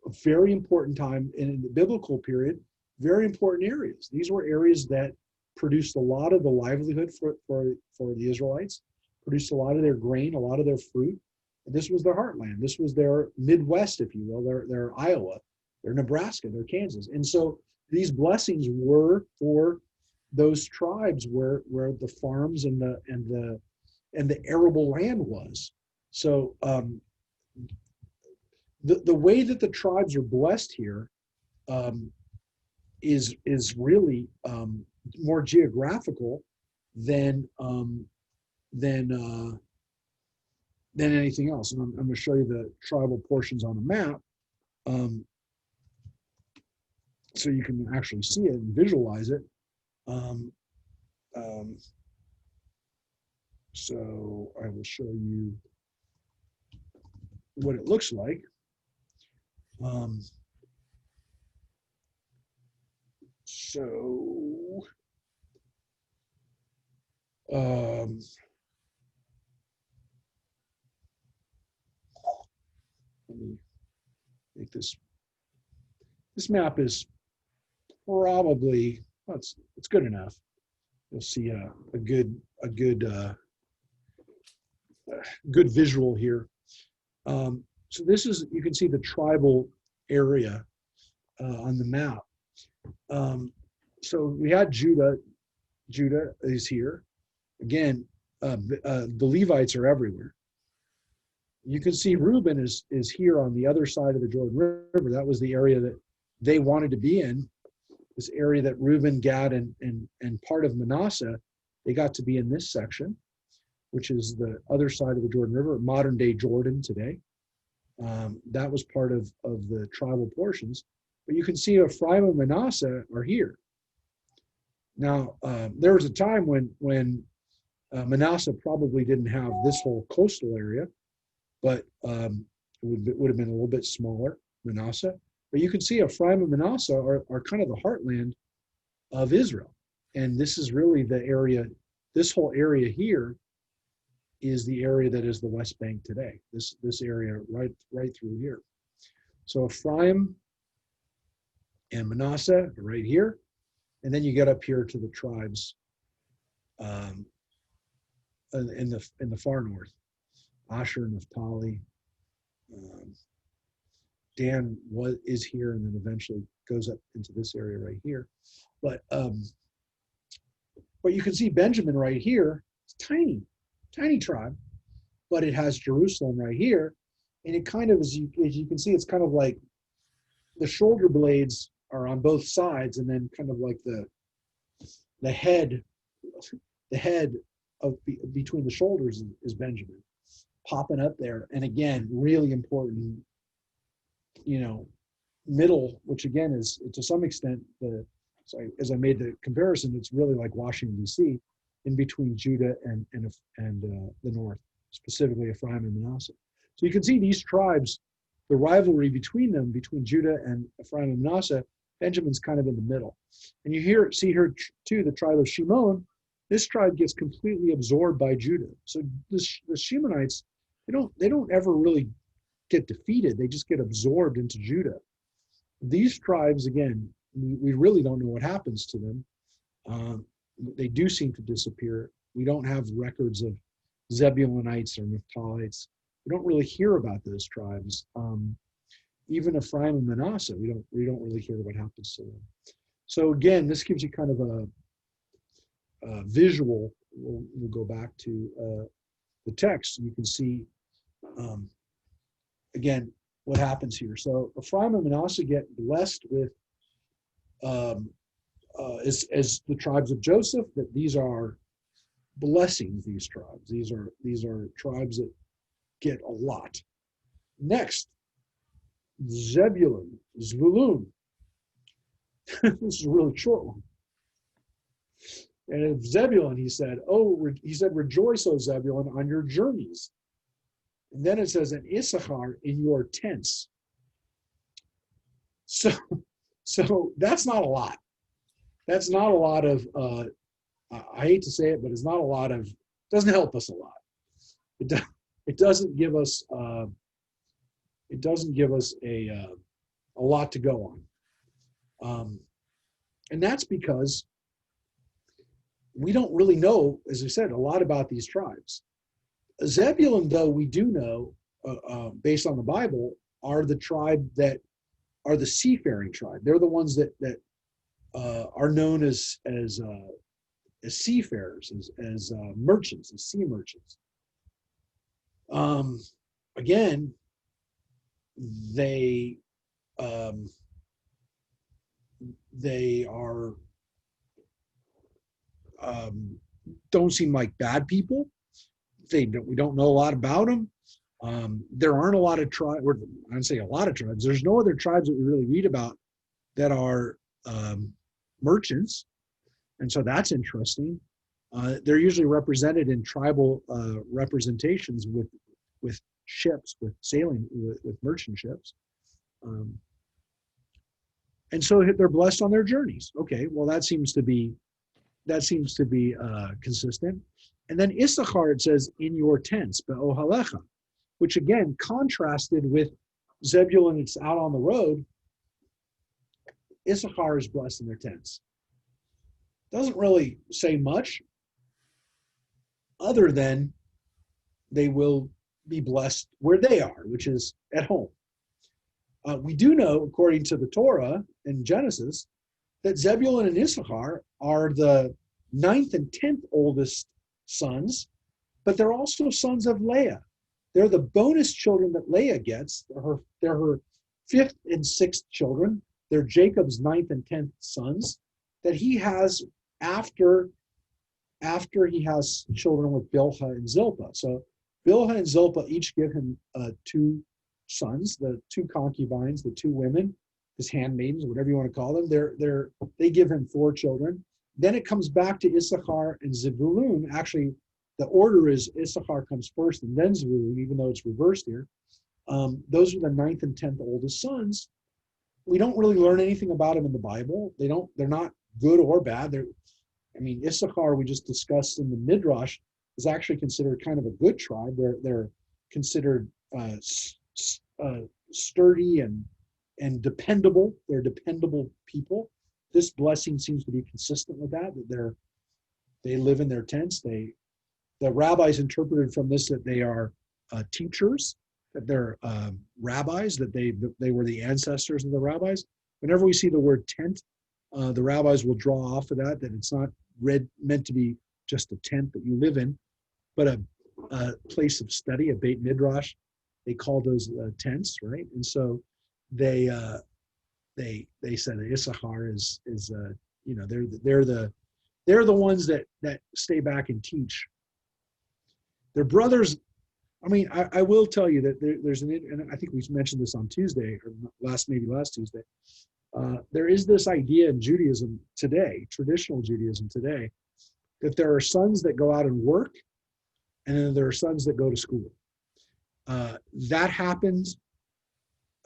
a very important time in the biblical period, very important areas. These were areas that produced a lot of the livelihood for the Israelites, produced a lot of their grain, a lot of their fruit. And this was their heartland. This was their Midwest, if you will, their Iowa, their Nebraska, their Kansas. And so these blessings were for those tribes where the farms and the arable land was. So the way that the tribes are blessed here is really more geographical than anything else. And I'm going to show you the tribal portions on a map, so you can actually see it and visualize it. So I will show you what it looks like. Let me make this map is probably, well, it's good enough. You'll see a good visual here. So this is, you can see the tribal area on the map. So we had Judah. Judah is here. Again, the Levites are everywhere. You can see Reuben is here on the other side of the Jordan River. That was the area that they wanted to be in. This area that Reuben, Gad, and part of Manasseh, they got to be in this section, which is the other side of the Jordan River, modern day Jordan today. That was part of the tribal portions. But you can see Ephraim and Manasseh are here. Now, there was a time when Manasseh probably didn't have this whole coastal area, but it would have been a little bit smaller, Manasseh. But you can see Ephraim and Manasseh are kind of the heartland of Israel. And this is really the area, this whole area here is the area that is the West Bank today. This area right through here. So Ephraim and Manasseh are right here. And then you get up here to the tribes in the far north. Asher, Naphtali, Dan is here, and then eventually goes up into this area right here. But you can see Benjamin right here. It's tiny tribe, but it has Jerusalem right here, and it kind of, as you can see, it's kind of like the shoulder blades are on both sides, and then kind of like the head of between the shoulders is Benjamin, popping up there. And again, really important, middle, which again is to some extent as I made the comparison, it's really like Washington D.C. in between Judah and the north, specifically Ephraim and Manasseh. So you can see these tribes, the rivalry between them, between Judah and Ephraim and Manasseh, Benjamin's kind of in the middle. And you see here too, the tribe of Shimon. This tribe gets completely absorbed by Judah. So the Shimonites, they don't ever really get defeated. They just get absorbed into Judah. These tribes, again, we really don't know what happens to them. They do seem to disappear. We don't have records of Zebulonites or Naphtalites. We don't really hear about those tribes. Even Ephraim and Manasseh, we don't really hear what happens to them. So again, this gives you kind of a visual. We'll go back to the text. You can see again what happens here. So Ephraim and Manasseh get blessed with as the tribes of Joseph, that these are blessings. These tribes, these are tribes that get a lot. Next, Zebulun, Zvulun. This is a really short one. And of Zebulun, he said, rejoice, O Zebulun, on your journeys. And then it says, and Issachar, in your tents. So that's not a lot. That's not a lot of, I hate to say it, but it's not a lot of, doesn't help us a lot. It doesn't give us a lot to go on. And that's because we don't really know, as I said, a lot about these tribes. Zebulun, though, we do know, based on the Bible, are the tribe that are the seafaring tribe. They're the ones that are known as seafarers, as merchants, as sea merchants. Again, they are don't seem like bad people. We don't know a lot about them. There aren't a lot of tribes. I'd say a lot of tribes. There's no other tribes that we really read about that are merchants, and so that's interesting. They're usually represented in tribal representations with ships, with sailing, with merchant ships. And so they're blessed on their journeys. Okay, well that seems to be consistent. And then Issachar, it says, in your tents, be'ohalecha, which again contrasted with Zebulun, it's out on the road. Issachar is blessed in their tents. Doesn't really say much other than they will be blessed where they are, which is at home. We do know, according to the Torah in Genesis, that Zebulun and Issachar are the 9th and 10th oldest sons, but they're also sons of Leah. They're the bonus children that Leah gets. They're her 5th and 6th children. They're Jacob's 9th and 10th sons that he has after he has children with Bilhah and Zilpah. So Bilhah and Zilpah each give him 2 sons, the 2 concubines, the 2 women, his handmaidens, whatever you want to call them. They give him 4 children. Then it comes back to Issachar and Zebulun. Actually, the order is Issachar comes first and then Zebulun, even though it's reversed here. Those are the 9th and 10th oldest sons. We don't really learn anything about them in the Bible. They're not good or bad. Issachar, we just discussed in the Midrash, is actually considered kind of a good tribe. They're considered sturdy and dependable. They're dependable people. This blessing seems to be consistent with that they live in their tents. The rabbis interpreted from this that they are teachers, that they're rabbis, that they were the ancestors of the rabbis. Whenever we see the word tent, the rabbis will draw off of that it's not meant to be just a tent that you live in, but a place of study, a Beit Midrash. They call those tents, right? And so they said that Issachar is they're the ones that stay back and teach. Their brothers. I will tell you that there's and I think we mentioned this on Tuesday or last Tuesday. There is this idea in Judaism today, traditional Judaism today, that there are sons that go out and work, and then there are sons that go to school. That happens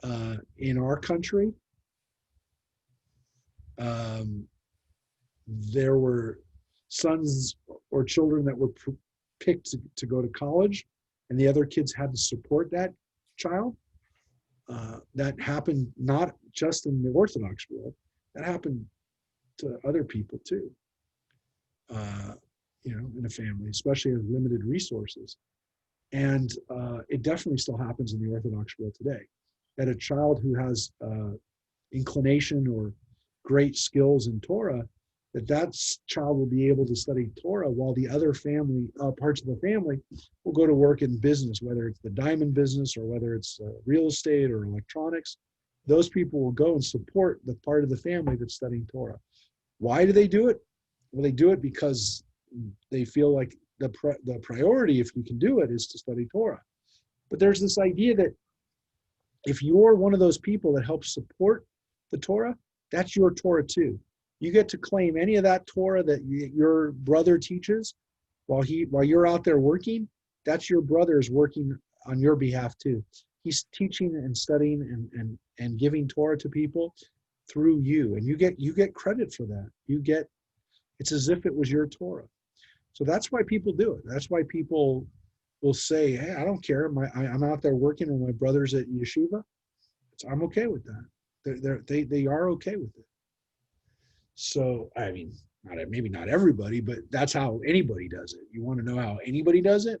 in our country There were sons or children that were picked to go to college, and the other kids had to support that child. That happened not just in the Orthodox world, that happened to other people too, in a family, especially with limited resources. And it definitely still happens in the Orthodox world today, that a child who has inclination or great skills in Torah, that child will be able to study Torah while the other family, parts of the family will go to work in business, whether it's the diamond business or whether it's real estate or electronics. Those people will go and support the part of the family that's studying Torah. Why do they do it? Well, they do it because they feel like the priority, if you can do it, is to study Torah. But there's this idea that if you're one of those people that helps support the Torah, that's your Torah too. You get to claim any of that Torah that your brother teaches while you're out there working. That's your brother's working on your behalf too. He's teaching and studying and giving Torah to people through you, and you get credit for that. It's as if it was your Torah. So that's why people do it. That's why people will say, "Hey, I don't care. I'm out there working, and my brother's at yeshiva. So I'm okay with that." They are okay with it. So I mean, maybe not everybody, but that's how anybody does it. You want to know how anybody does it?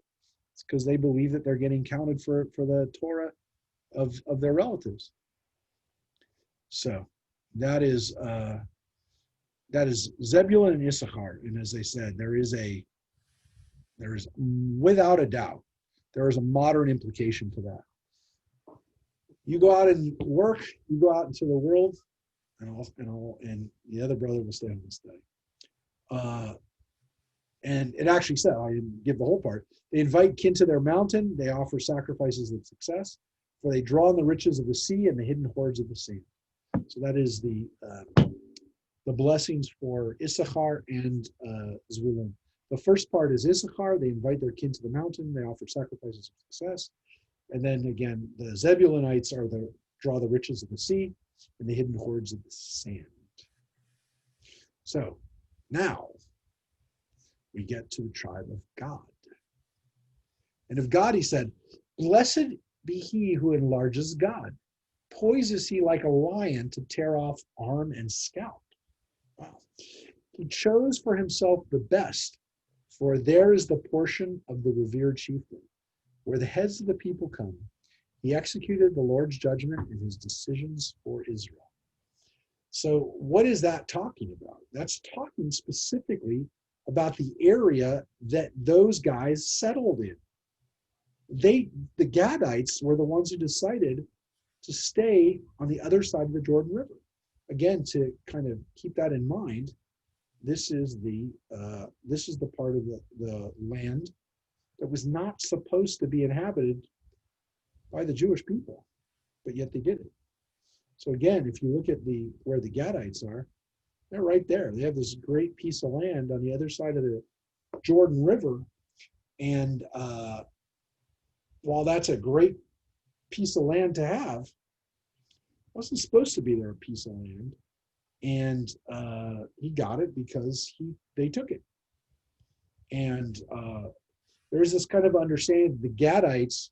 It's because they believe that they're getting counted for the Torah of their relatives. So that is Zebulun and Issachar, and as they said, there is without a doubt there is a modern implication to that. You go out and work, you go out into the world, and the other brother will stay home and study. And it actually said, I didn't give the whole part. They invite kin to their mountain. They offer sacrifices of success, for they draw on the riches of the sea and the hidden hoards of the sea. So that is the blessings for Issachar and Zvulun. The first part is Issachar. They invite their kin to the mountain. They offer sacrifices of success. And then again, the Zebulunites draw the riches of the sea and the hidden hoards of the sand. So now we get to the tribe of Gad. And of Gad he said, "Blessed be he who enlarges God. Poises he like a lion to tear off arm and scalp." Wow. He chose for himself the best, for there is the portion of the revered chieftain. Where the heads of the people come, he executed the Lord's judgment and his decisions for Israel. So what is that talking about? That's talking specifically about the area that those guys settled in. The Gadites were the ones who decided to stay on the other side of the Jordan River. Again, to kind of keep that in mind, this is the part of the land that was not supposed to be inhabited by the Jewish people, but yet they did it. So again, if you look at where the Gadites are, they're right there. They have this great piece of land on the other side of the Jordan River, and while that's a great piece of land to have, it wasn't supposed to be their piece of land, and he got it because they took it. And there's this kind of understanding that the Gadites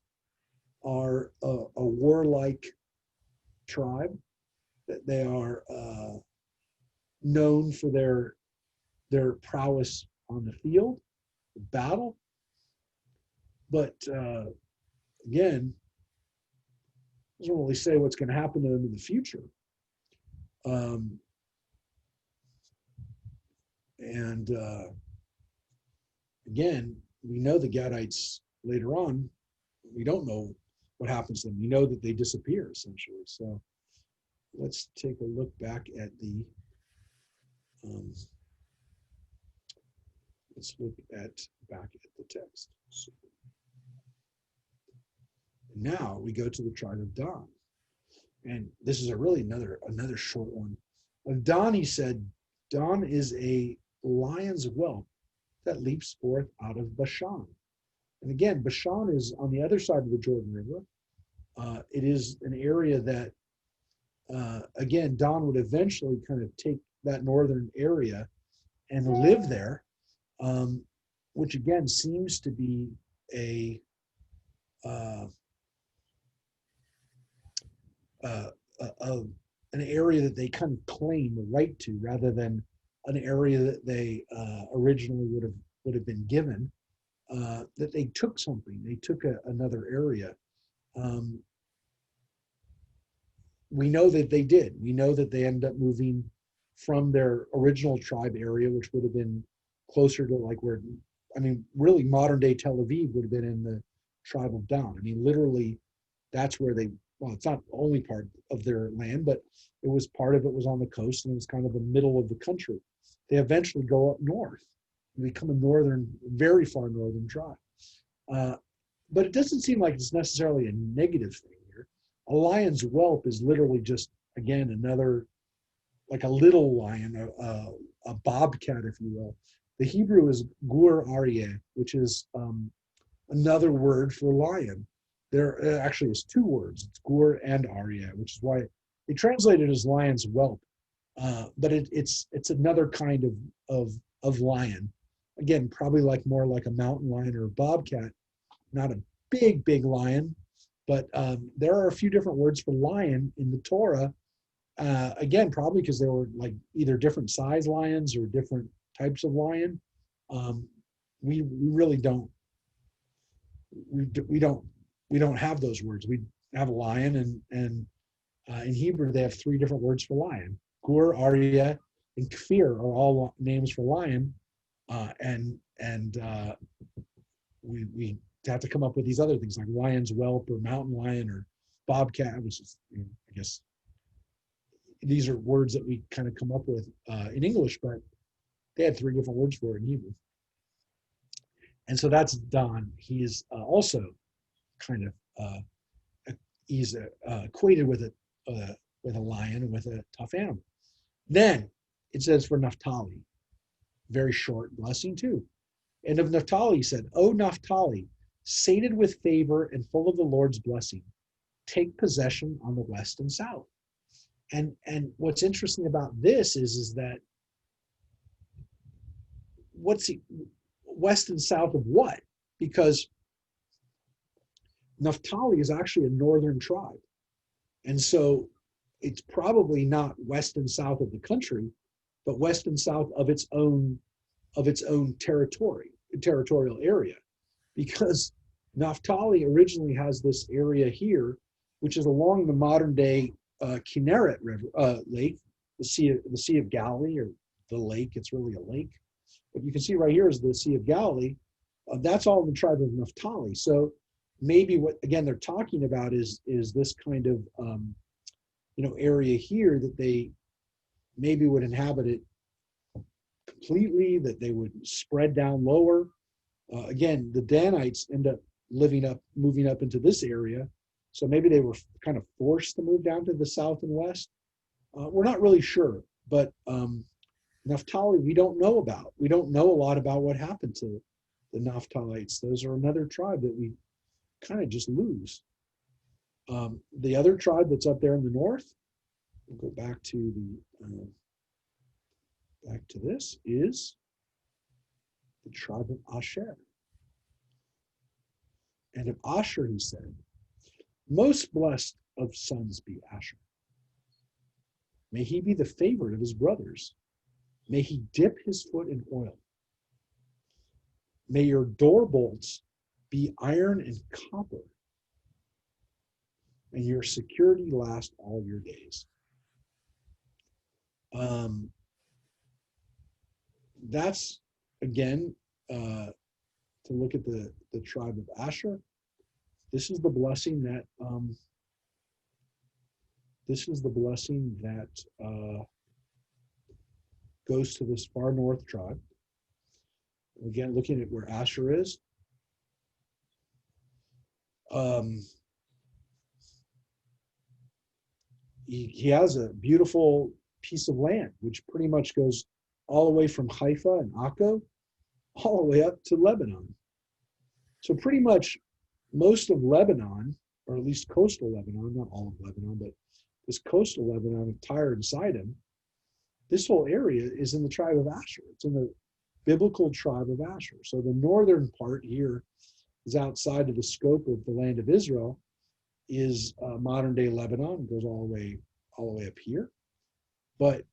are a warlike tribe, that they are known for their prowess on the field, the battle. But again, doesn't really say what's going to happen to them in the future. Again, we know the Gadites later on, we don't know what happens to them. We know that they disappear, essentially. So let's take a look back at the text. So now we go to the tribe of Dan. And this is another short one. Of Dan, he said, Dan is a lion's whelp that leaps forth out of Bashan. And again, Bashan is on the other side of the Jordan River. It is an area that, again, Dan would eventually kind of take that northern area and live there, which again seems to be a an area that they kind of claim the right to, rather than an area that they originally would have been given. That they took something, they took another area. We know that they did. We know that they ended up moving from their original tribe area, which would have been closer to like where, I mean, really modern day Tel Aviv would have been in the tribe of Dan. I mean, literally, that's where they, well, it's not the only part of their land, but it was part of it was on the coast, and it was kind of the middle of the country. They eventually go up north and become a northern, very far northern tribe. But it doesn't seem like it's necessarily a negative thing here. A lion's whelp is literally just, again, another, like a little lion, a bobcat, if you will. The Hebrew is gur aryeh, which is another word for lion. There actually is two words. It's gur and aryeh, which is why they translate it as lion's whelp. But it's another kind of lion. Again, probably like more like a mountain lion or a bobcat, not a big lion. But there are a few different words for lion in the Torah. Again, probably because they were like either different size lions or different types of lion. We really don't. We don't have those words. We have a lion, and in Hebrew they have three different words for lion. Gur, Aryeh, and Kfir are all names for lion, and we have to come up with these other things like lion's whelp or mountain lion or bobcat, which is, I guess, these are words that we kind of come up with in English, but they had three different words for it in Hebrew. And so that's Dan. He is also kind of he's equated with a lion and with a tough animal. Then it says for Naphtali, very short blessing too. And of Naphtali he said, "O Naphtali, sated with favor and full of the Lord's blessing, take possession on the west and south." And what's interesting about this is that what's west and south of what? Because Naphtali is actually a northern tribe. And so it's probably not west and south of the country, but west and south of its own territorial area. Because Naphtali originally has this area here, which is along the modern day Kinneret River lake, the Sea of Galilee, or the lake. It's really a lake, but you can see right here is the Sea of Galilee. That's all in the tribe of Naphtali. So maybe what again they're talking about is this kind of area here that they maybe would inhabit it completely, that they would spread down lower. Again, the Danites end up moving up into this area. So maybe they were kind of forced to move down to the south and west. We're not really sure, but Naphtali we don't know about. We don't know a lot about what happened to the Naphtalites. Those are another tribe that we kind of just lose. The other tribe that's up there in the north, we'll go back to this, is the tribe of Asher. And of Asher he said, "Most blessed of sons be Asher. May he be the favorite of his brothers. May he dip his foot in oil. May your door bolts be iron and copper, and your security last all your days." That's again to look at the tribe of Asher. This is the blessing that goes to this far north tribe. Again, looking at where Asher is. He has a beautiful piece of land, which pretty much goes all the way from Haifa and Akko, all the way up to Lebanon. So pretty much most of Lebanon, or at least coastal Lebanon, not all of Lebanon, but this coastal Lebanon of Tyre and Sidon, this whole area is in the tribe of Asher. It's in the biblical tribe of Asher. So the northern part here is outside of the scope of the land of Israel, is modern day Lebanon, goes all the way up here. But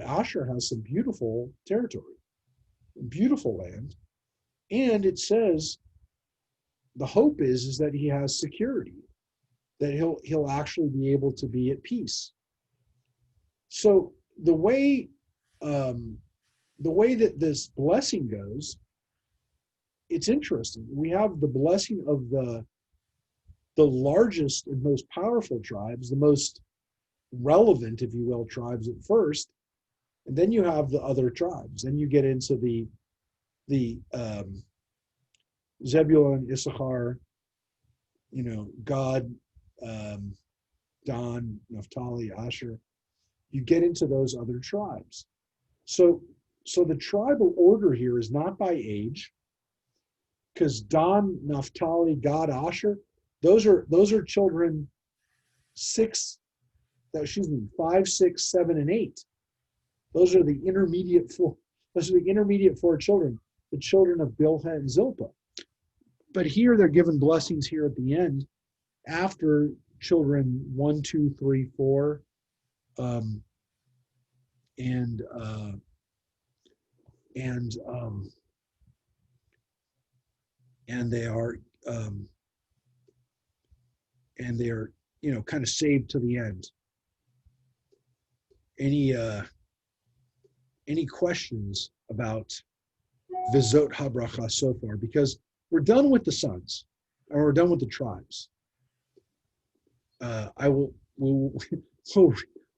Asher has some beautiful territory, beautiful land, and it says the hope is that he has security, that he'll actually be able to be at peace. So the way that this blessing goes, it's interesting. We have the blessing of the largest and most powerful tribes, the most relevant, if you will, tribes at first, and then you have the other tribes. Then you get into the Zebulun, Issachar, Gad, Dan, Naphtali, Asher. You get into those other tribes. So the tribal order here is not by age, because Dan, Naphtali, Gad, Asher, those are children 5, 6, 7, and 8. Those are the intermediate four. Those are the intermediate four children, the children of Bilhah and Zilpah. But here they're given blessings here at the end, after children 1, 2, 3, 4, and they are kind of saved to the end. Any questions about Vizot Habracha so far? Because we're done with the sons, or we're done with the tribes.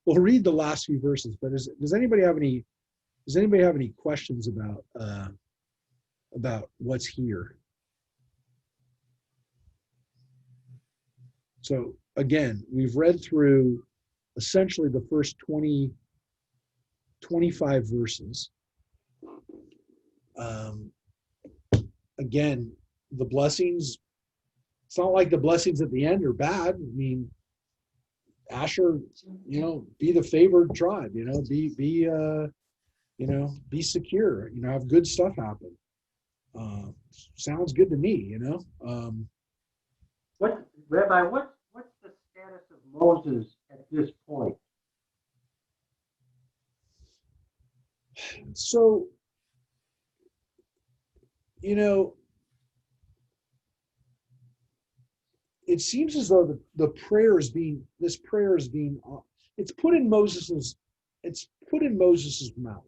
We'll read the last few verses, but does anybody have any questions about what's here? So again, we've read through essentially the first 25 verses. Again, the blessings, it's not like the blessings at the end are bad. I mean, Asher, be the favored tribe, be secure, have good stuff happen. Sounds good to me, Rabbi, what's the status of Moses at this point? So, it seems as though this prayer is being, it's put in Moses's mouth.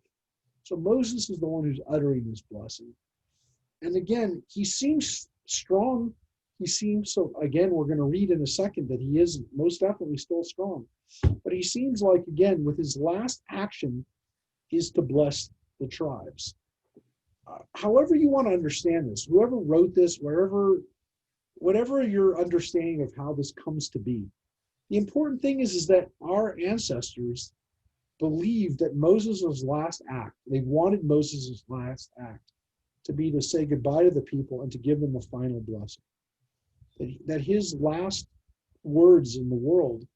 So Moses is the one who's uttering this blessing. And again, he seems strong. So again, we're going to read in a second that he is most definitely still strong. But he seems like, again, with his last action is to bless the tribes. However you want to understand this, whoever wrote this, whatever your understanding of how this comes to be, the important thing is that our ancestors believed that Moses' last act, they wanted Moses' last act to be to say goodbye to the people and to give them a final blessing. That his last words in the world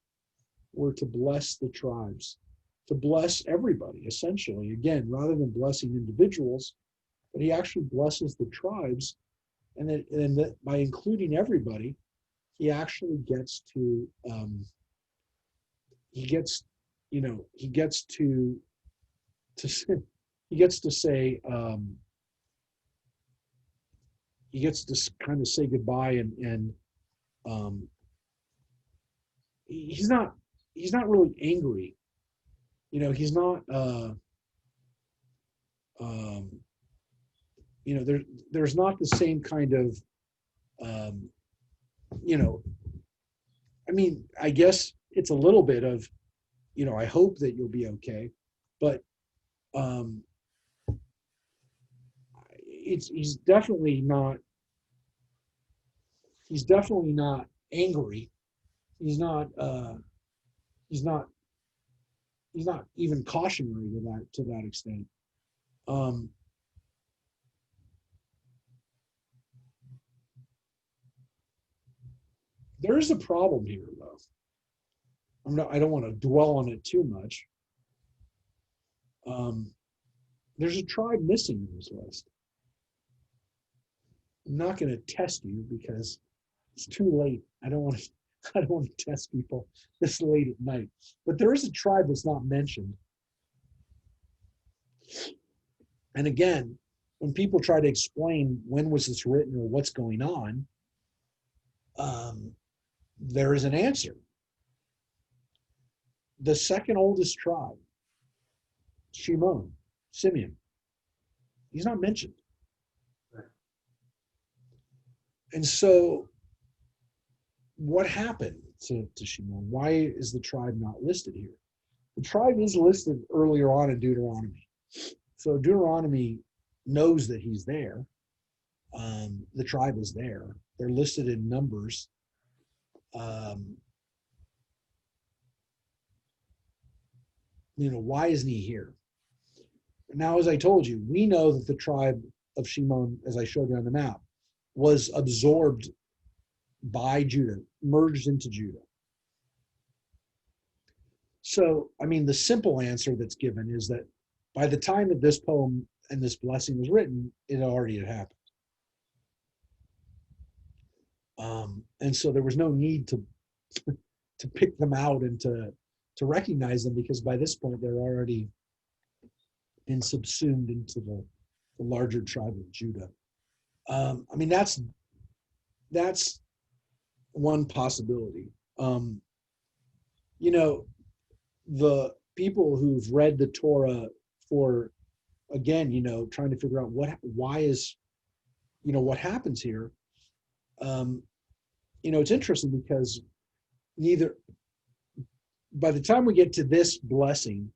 were to bless the tribes, to bless everybody, essentially. Again, rather than blessing individuals, but he actually blesses the tribes, and that by including everybody, he actually gets to kind of say goodbye, and he's not really angry. He's not there's not the same kind of I guess it's a little bit of I hope that you'll be okay, but he's definitely not angry. He's not even cautionary to that extent. There is a problem here, though. I don't want to dwell on it too much, There's a tribe missing in this list. I'm not going to test you because it's too late. I don't want to. I don't want to test people this late at night. But there is a tribe that's not mentioned. And again, when people try to explain when was this written or what's going on, there is an answer. The second oldest tribe, Shimon, Simeon, he's not mentioned. And so what happened to Shimon? Why is the tribe not listed here? The tribe is listed earlier on in Deuteronomy. So Deuteronomy knows that he's there. The tribe is there. They're listed in Numbers. Why isn't he here? Now, as I told you, we know that the tribe of Shimon, as I showed you on the map, was absorbed by Judah, merged into Judah. So, the simple answer that's given is that by the time that this poem and this blessing was written, it already had happened. And so there was no need to pick them out and to recognize them, because by this point they're already been subsumed into the larger tribe of Judah. That's one possibility. The people who've read the Torah for, again, trying to figure out what happens here. It's interesting because by the time we get to this blessing,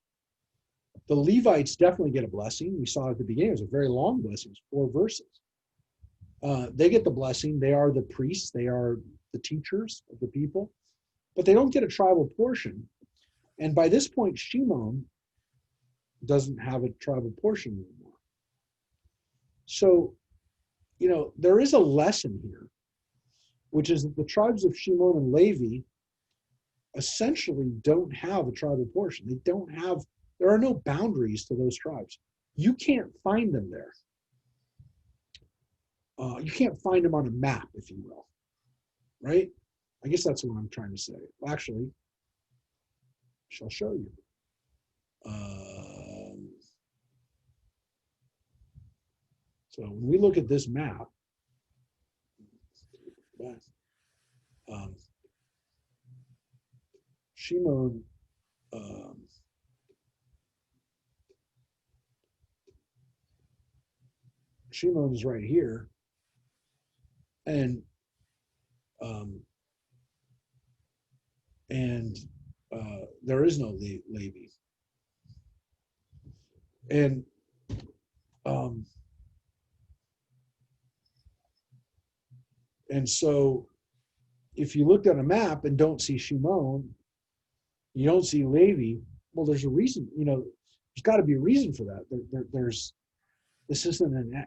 the Levites definitely get a blessing. We saw at the beginning, it was a very long blessing, 4 verses. They get the blessing. They are the priests. They are the teachers of the people, but they don't get a tribal portion. And by this point, Shimon doesn't have a tribal portion anymore. So, there is a lesson here, which is that the tribes of Shimon and Levi essentially don't have a tribal portion. There are no boundaries to those tribes. You can't find them there. You can't find them on a map, if you will, right? I guess that's what I'm trying to say. Well, actually, I shall show you. So when we look at this map, Shimon, Shimon is right here, and there is no Levi, and so if you looked at a map and don't see Shimon, you don't see Levi. Well, there's a reason. There's got to be a reason for that. This isn't an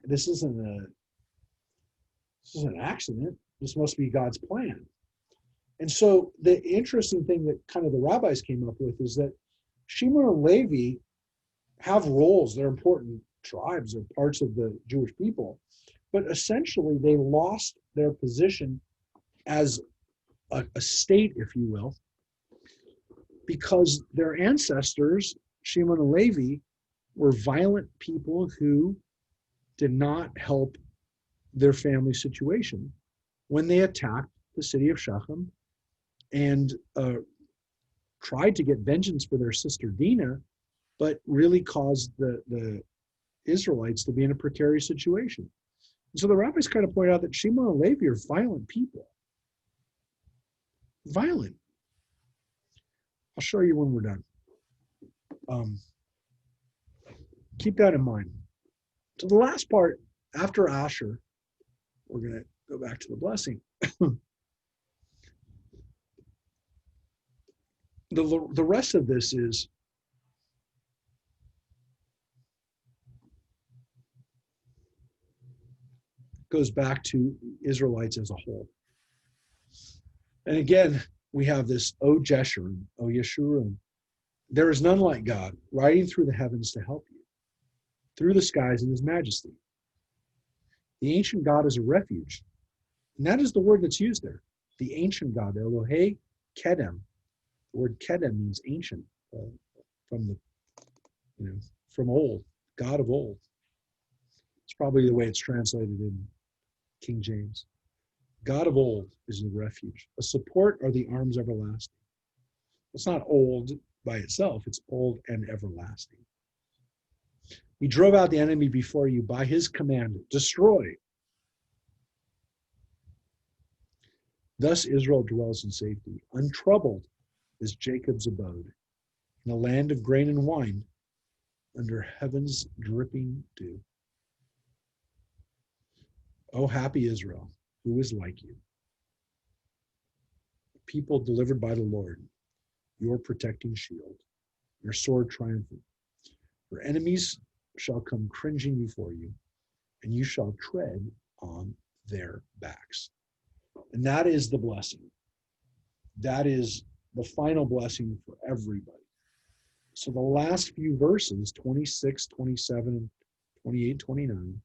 accident. This must be God's plan. And so the interesting thing that kind of the rabbis came up with is that Shimon and Levi have roles. They're important tribes or parts of the Jewish people, but essentially they lost their position as a state, if you will, because their ancestors, Shimon and Levi, were violent people who did not help their family situation when they attacked the city of Shechem and tried to get vengeance for their sister Dinah, but really caused the Israelites to be in a precarious situation. And so the rabbis kind of point out that Shimon and Levi are violent people. Violent. I'll show you when we're done. Keep that in mind. So the last part, after Asher, we're going to go back to the blessing. The rest of this goes back to Israelites as a whole. And again, we have this O Jeshurun, O Yeshurun, There is none like God, riding through the heavens to help you, through the skies in his majesty. The ancient God is a refuge. And that is the word that's used there. The ancient God, Elohe Kedem. The word Kedem means ancient, from the, from old, God of old. It's probably the way it's translated in King James. God of old is a refuge. A support are the arms everlasting. It's not old by itself, it's old and everlasting. He drove out the enemy before you by his command, destroy. Thus Israel dwells in safety. Untroubled is Jacob's abode, in a land of grain and wine, under heaven's dripping dew. O happy Israel, who is like you? A people delivered by the Lord, your protecting shield, your sword triumphant. Your enemies shall come cringing before you, and you shall tread on their backs. And that is the blessing. That is the final blessing for everybody. So the last few verses, 26, 27, 28, 29,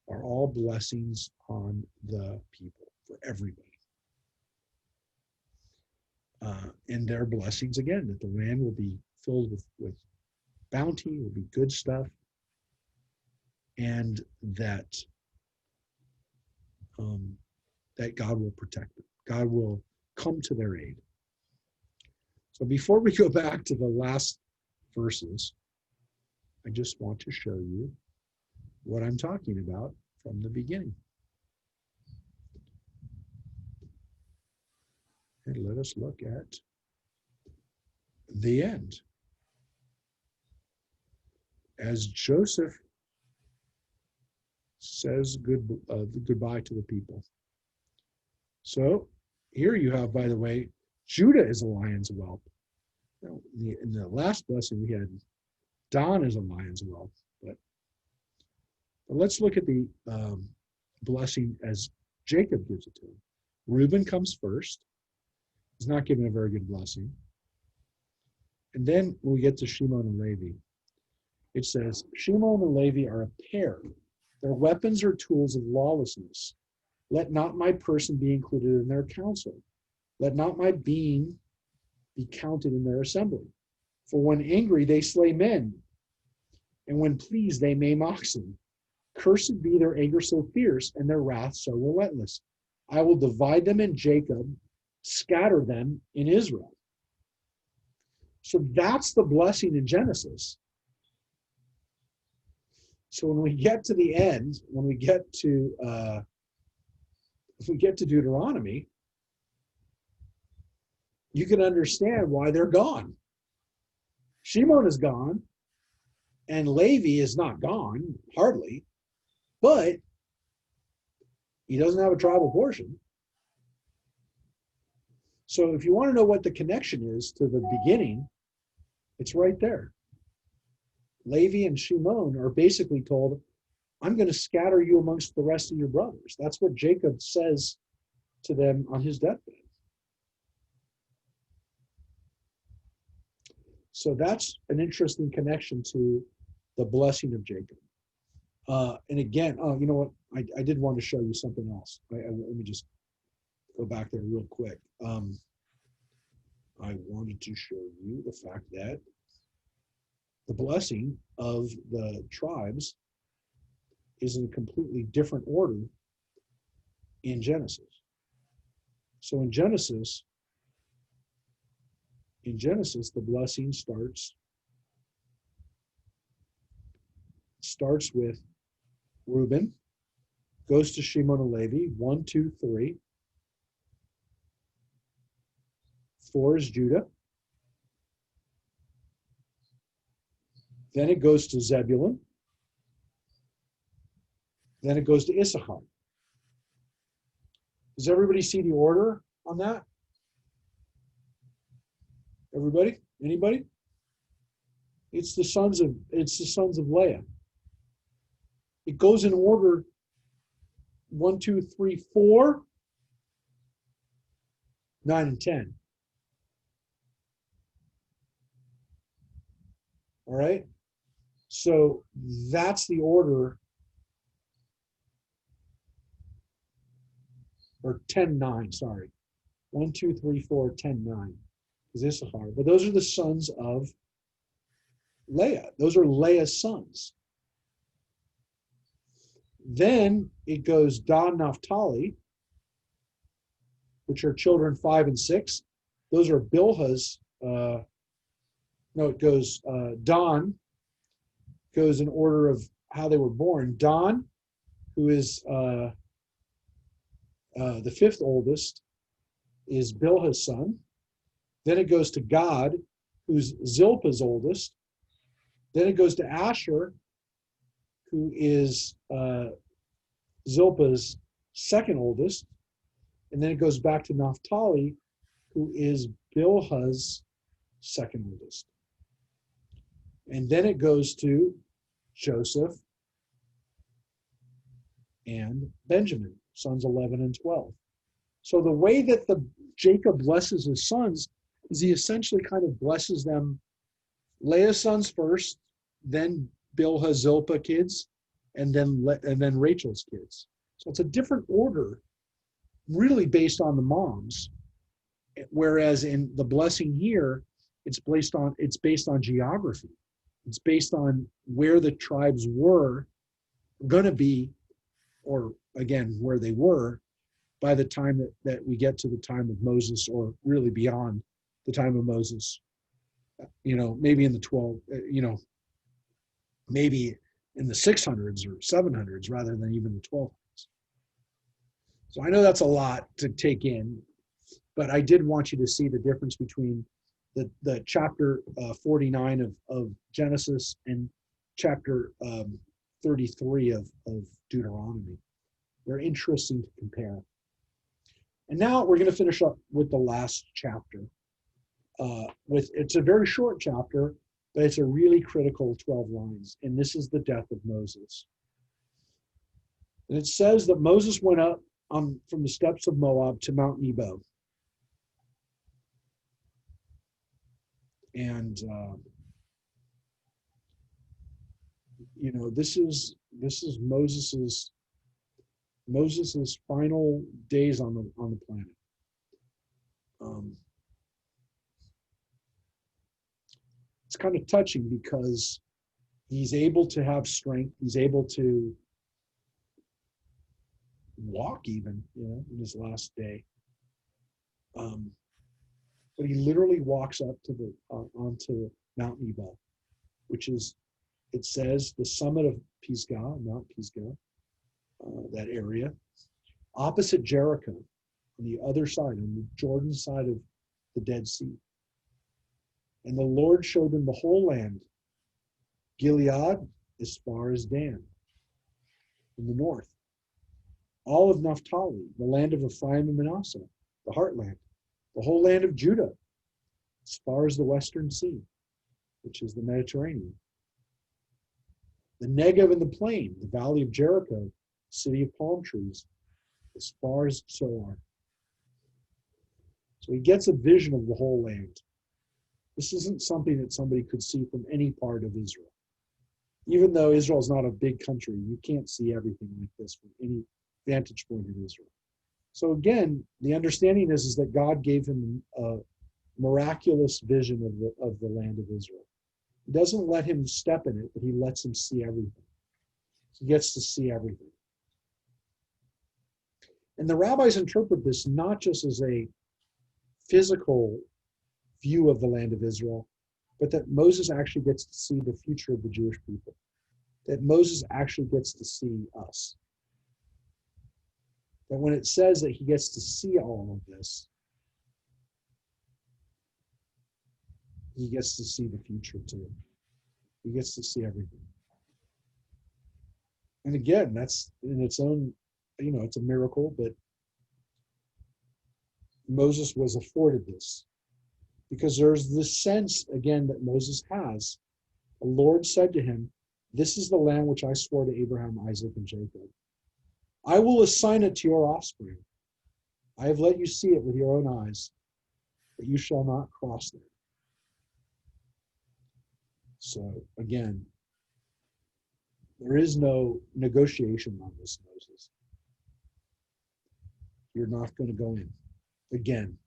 are all blessings on the people, for everybody. And their blessings, again, that the land will be filled with bounty, will be good stuff, and that that God will protect them. God will come to their aid. So before we go back to the last verses, I just want to show you what I'm talking about from the beginning. And let us look at the end. As Joseph says goodbye to the people. So here you have, by the way, Judah is a lion's whelp. In the last blessing we had Don as a lion's whelp. But let's look at the blessing as Jacob gives it to him. Reuben comes first. He's not given a very good blessing. And then when we get to Shimon and Levi, it says, Shimon and Levi are a pair. Their weapons are tools of lawlessness. Let not my person be included in their counsel. Let not my being be counted in their assembly. For when angry, they slay men, and when pleased, they maim oxen. Cursed be their anger so fierce, and their wrath so relentless. I will divide them in Jacob, scatter them in Israel. So that's the blessing in Genesis. So when we get to the end, when we get to Deuteronomy, you can understand why they're gone. Shimon is gone, and Levi is not gone, hardly, but he doesn't have a tribal portion. So if you want to know what the connection is to the beginning, it's right there. Levi and Shimon are basically told, I'm going to scatter you amongst the rest of your brothers. That's what Jacob says to them on his deathbed. So that's an interesting connection to the blessing of Jacob. And again, you know what? I did want to show you something else. Let me just go back there real quick. I wanted to show you the fact that the blessing of the tribes is in a completely different order in Genesis. So in Genesis, the blessing starts with Reuben, goes to Shimon and Levi, 1, 2, 3. 4 is Judah. Then it goes to Zebulun. Then it goes to Issachar. Does everybody see the order on that? Everybody? Anybody? It's the sons of Leah. It goes in order 1, 2, 3, 4, 9, and 10. All right. So that's the order, or 10-9, sorry. 1, 2, 3, 4, 10, 9 is Issachar. But those are the sons of Leah. Those are Leah's sons. Then it goes Dan, Naphtali, which are children 5 and 6. Those are Bilhah's. It goes Dan, goes in order of how they were born. Dan, who is the 5th oldest, is Bilhah's son. Then it goes to Gad, who's Zilpah's oldest. Then it goes to Asher, who is Zilpah's 2nd oldest. And then it goes back to Naphtali, who is Bilhah's 2nd oldest. And then it goes to Joseph and Benjamin, sons 11 and 12. So the way that Jacob blesses his sons is he essentially kind of blesses them, Leah's sons first, then Bilhah, Zilpah kids, and then Rachel's kids. So it's a different order, really based on the moms. Whereas in the blessing here, it's based on geography. It's based on where the tribes were going to be, or again, where they were by the time that we get to the time of Moses, or really beyond the time of Moses. Maybe in the 12, maybe in the 600s or 700s rather than even the 1200s. So I know that's a lot to take in, but I did want you to see the difference between the chapter 49 of Genesis and chapter 33 of Deuteronomy. They're interesting to compare. And now we're going to finish up with the last chapter. It's a very short chapter, but it's a really critical 12 lines. And this is the death of Moses. And it says that Moses went up from the steppes of Moab to Mount Nebo. And this is Moses's final days on the planet. It's kind of touching because he's able to have strength. He's able to walk even, in his last day. But he literally walks up to onto Mount Nebo, which is, it says, the summit of Pisgah, Mount Pisgah, that area, opposite Jericho, on the other side, on the Jordan side of the Dead Sea. And the Lord showed them the whole land, Gilead as far as Dan, in the north, all of Naphtali, the land of Ephraim and Manasseh, the heartland, the whole land of Judah, as far as the western sea, which is the Mediterranean, the Negev and the plain, the valley of Jericho, city of palm trees, as far as Zoar. So he gets a vision of the whole land. This isn't something that somebody could see from any part of Israel. Even though Israel is not a big country, you can't see everything like this from any vantage point in Israel. So again, the understanding is that God gave him a miraculous vision of the land of Israel. He doesn't let him step in it, but he lets him see everything. He gets to see everything. And the rabbis interpret this not just as a physical view of the land of Israel, but that Moses actually gets to see the future of the Jewish people. That Moses actually gets to see us. That when it says that he gets to see all of this, he gets to see the future too. He gets to see everything. And again, that's in its own, it's a miracle, but Moses was afforded this. Because there's this sense, again, that Moses has. The Lord said to him, "This is the land which I swore to Abraham, Isaac, and Jacob. I will assign it to your offspring. I have let you see it with your own eyes, but you shall not cross there." So again, there is no negotiation on this, Moses. You're not going to go in. Again.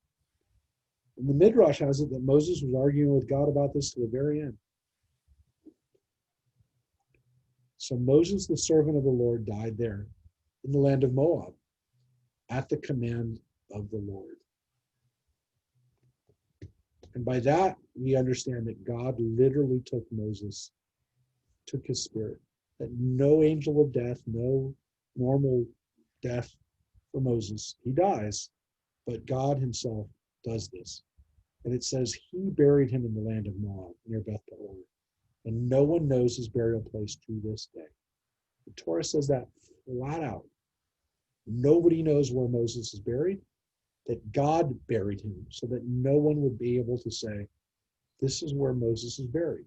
And the Midrash has it that Moses was arguing with God about this to the very end. So Moses, the servant of the Lord, died there in the land of Moab at the command of the Lord. And by that, we understand that God literally took Moses, took his spirit, that no angel of death, no normal death for Moses. He dies, but God himself does this. And it says he buried him in the land of Moab near Beth Peor. And no one knows his burial place to this day. The Torah says that flat out. Nobody knows where Moses is buried, that God buried him so that no one would be able to say, this is where Moses is buried.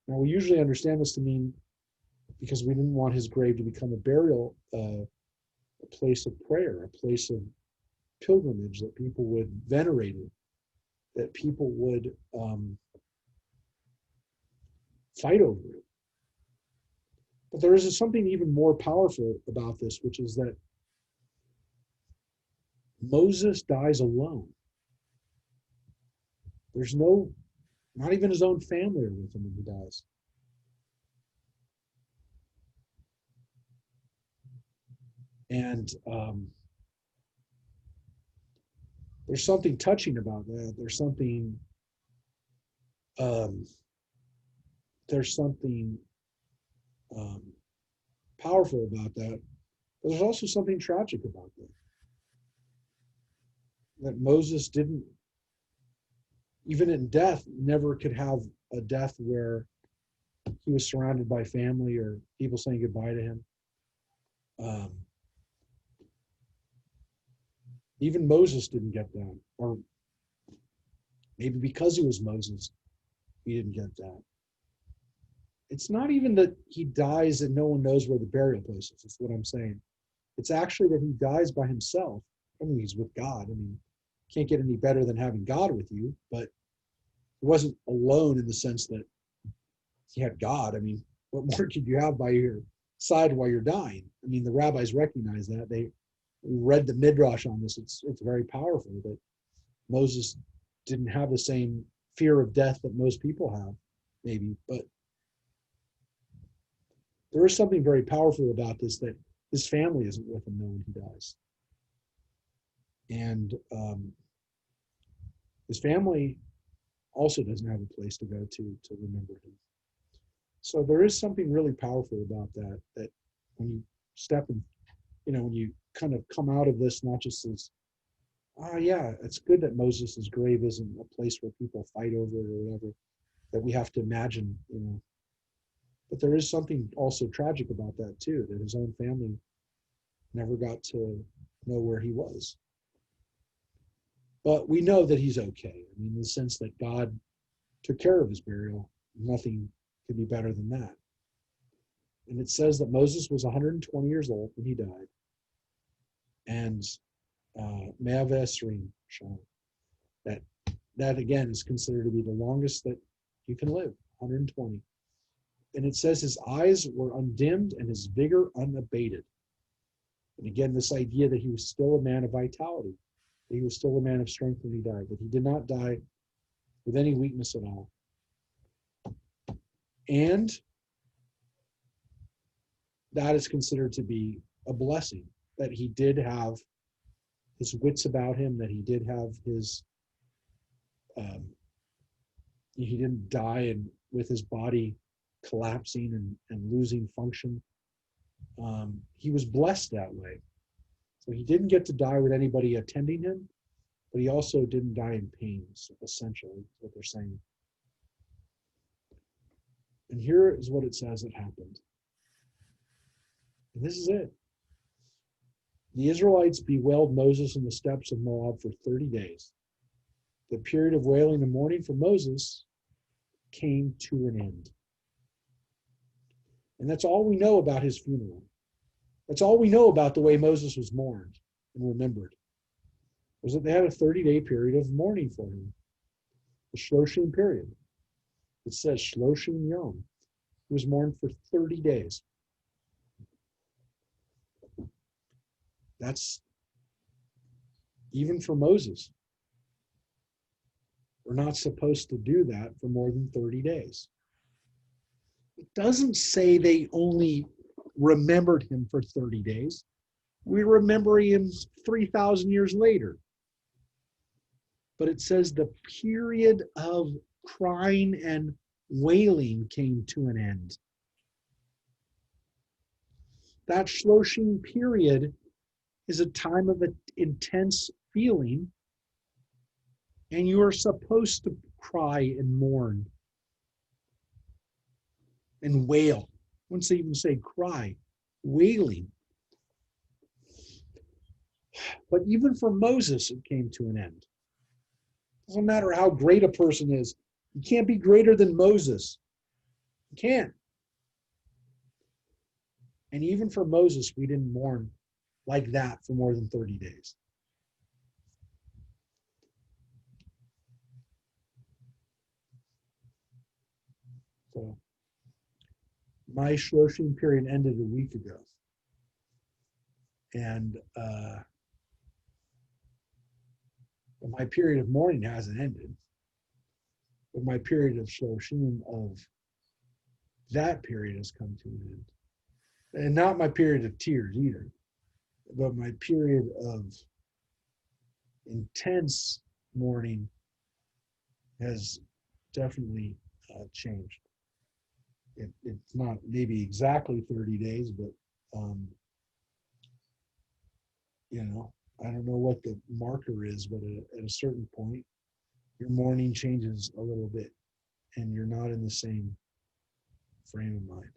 Now, we usually understand this to mean because we didn't want his grave to become a burial, a place of prayer, a place of pilgrimage, that people would venerate it, that people would fight over it. But there is something even more powerful about this, which is that Moses dies alone. There's not even his own family are with him when he dies. And there's something touching about that. There's something powerful about that. But there's also something tragic about that. That Moses didn't, even in death, never could have a death where he was surrounded by family or people saying goodbye to him. Even Moses didn't get that, or maybe because he was Moses, he didn't get that. It's not even that he dies and no one knows where the burial place is. That's what I'm saying. It's actually that he dies by himself. I mean, he's with God. I mean, can't get any better than having God with you, but he wasn't alone in the sense that he had God. I mean, what more could you have by your side while you're dying? I mean, the rabbis recognize that. They read the Midrash on this. It's very powerful that Moses didn't have the same fear of death that most people have, maybe, but there is something very powerful about this, that his family isn't with him when he dies. And his family also doesn't have a place to go to remember him. So there is something really powerful about that, that when you step in, when you kind of come out of this, not just as, yeah, it's good that Moses' grave isn't a place where people fight over it or whatever, that we have to imagine, But there is something also tragic about that too, that his own family never got to know where he was. But we know that he's okay. I mean, in the sense that God took care of his burial, nothing could be better than that. And it says that Moses was 120 years old when he died. And Me'av Esrim, that again is considered to be the longest that you can live, 120. And it says his eyes were undimmed and his vigor unabated. And again, this idea that he was still a man of vitality, that he was still a man of strength when he died, that he did not die with any weakness at all. And that is considered to be a blessing, that he did have his wits about him, that he did have his, he didn't die with his body collapsing and losing function. He was blessed that way. So he didn't get to die with anybody attending him, but he also didn't die in pain, essentially, is what they're saying. And here is what it says that happened. And this is it. The Israelites bewailed Moses in the steppes of Moab for 30 days. The period of wailing and mourning for Moses came to an end. And that's all we know about his funeral. That's all we know about the way Moses was mourned and remembered. was that they had a 30-day period of mourning for him, the Shloshim period. It says Shloshim Yom. He was mourned for 30 days. That's even for Moses. We're not supposed to do that for more than 30 days. It doesn't say they only remembered him for 30 days. We remember him 3,000 years later. But it says the period of crying and wailing came to an end. That Shloshim period is a time of intense feeling, and you are supposed to cry and mourn and wail. I wouldn't even say cry, wailing. But even for Moses, it came to an end. Doesn't matter how great a person is. You can't be greater than Moses. You can't. And even for Moses, we didn't mourn like that for more than 30 days. So my Shloshim period ended a week ago. And my period of mourning hasn't ended. But my period of Shloshim, of that period, has come to an end. And not my period of tears either, but my period of intense mourning has definitely changed. It's not maybe exactly 30 days, but I don't know what the marker is, but at a certain point, your mourning changes a little bit, and you're not in the same frame of mind.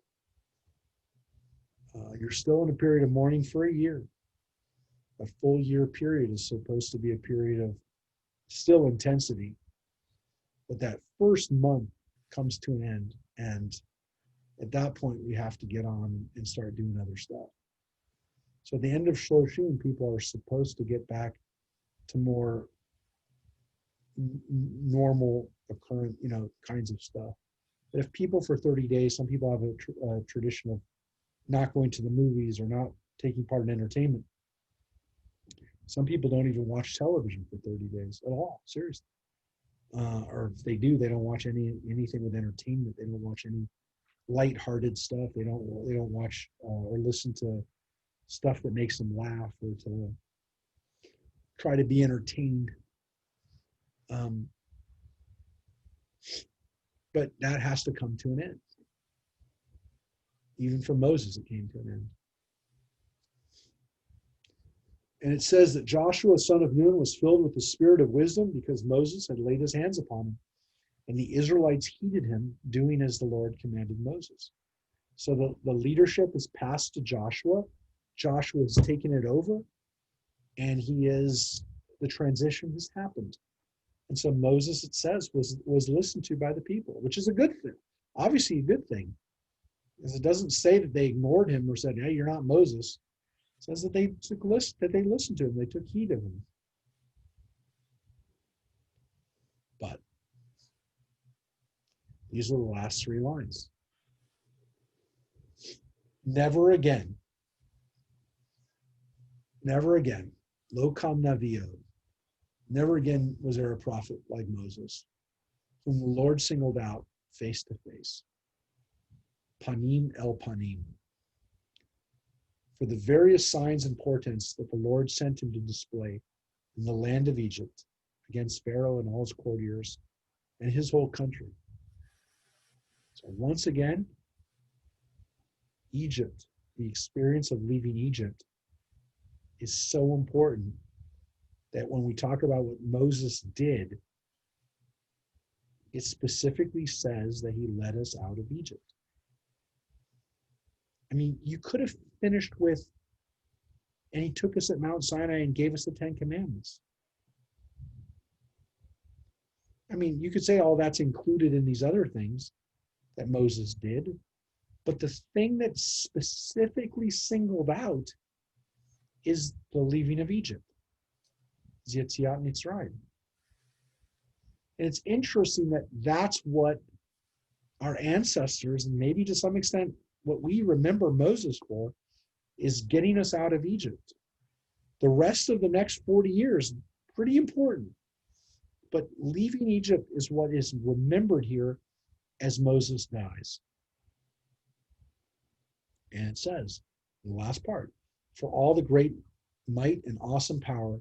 You're still in a period of mourning for a year. A full year period is supposed to be a period of still intensity, but that first month comes to an end, and at that point we have to get on and start doing other stuff. So at the end of Shloshim, people are supposed to get back to more normal occurrent, kinds of stuff. But if people for 30 days, some people have a tradition of not going to the movies or not taking part in entertainment. Some people don't even watch television for 30 days at all, seriously. Or if they do, they don't watch anything with entertainment. They don't watch any lighthearted stuff. They don't watch or listen to stuff that makes them laugh or to try to be entertained. But that has to come to an end. Even for Moses, it came to an end. And it says that Joshua, son of Nun, was filled with the spirit of wisdom because Moses had laid his hands upon him. And the Israelites heeded him, doing as the Lord commanded Moses. So the leadership is passed to Joshua. Joshua has taken it over, and the transition has happened. And so Moses, it says, was listened to by the people, which is a good thing. Obviously a good thing. Because it doesn't say that they ignored him or said, hey, you're not Moses. It says that they listened to him. They took heed of him. But these are the last three lines. Never again. Never again. Lo kam navio. Never again was there a prophet like Moses, whom the Lord singled out face to face. Panim el panim. For the various signs and portents that the Lord sent him to display in the land of Egypt against Pharaoh and all his courtiers and his whole country. So once again, Egypt, the experience of leaving Egypt, is so important that when we talk about what Moses did, it specifically says that he led us out of Egypt. I mean, you could have finished with, and he took us at Mount Sinai and gave us the 10 Commandments. I mean, you could say all that's included in these other things that Moses did, but the thing that's specifically singled out is the leaving of Egypt. is Yetziat Mitzrayim. And it's interesting that that's what our ancestors, and maybe to some extent what we remember Moses for, is getting us out of Egypt. The rest of the next 40 years, pretty important. But leaving Egypt is what is remembered here as Moses dies. And it says, in the last part, for all the great might and awesome power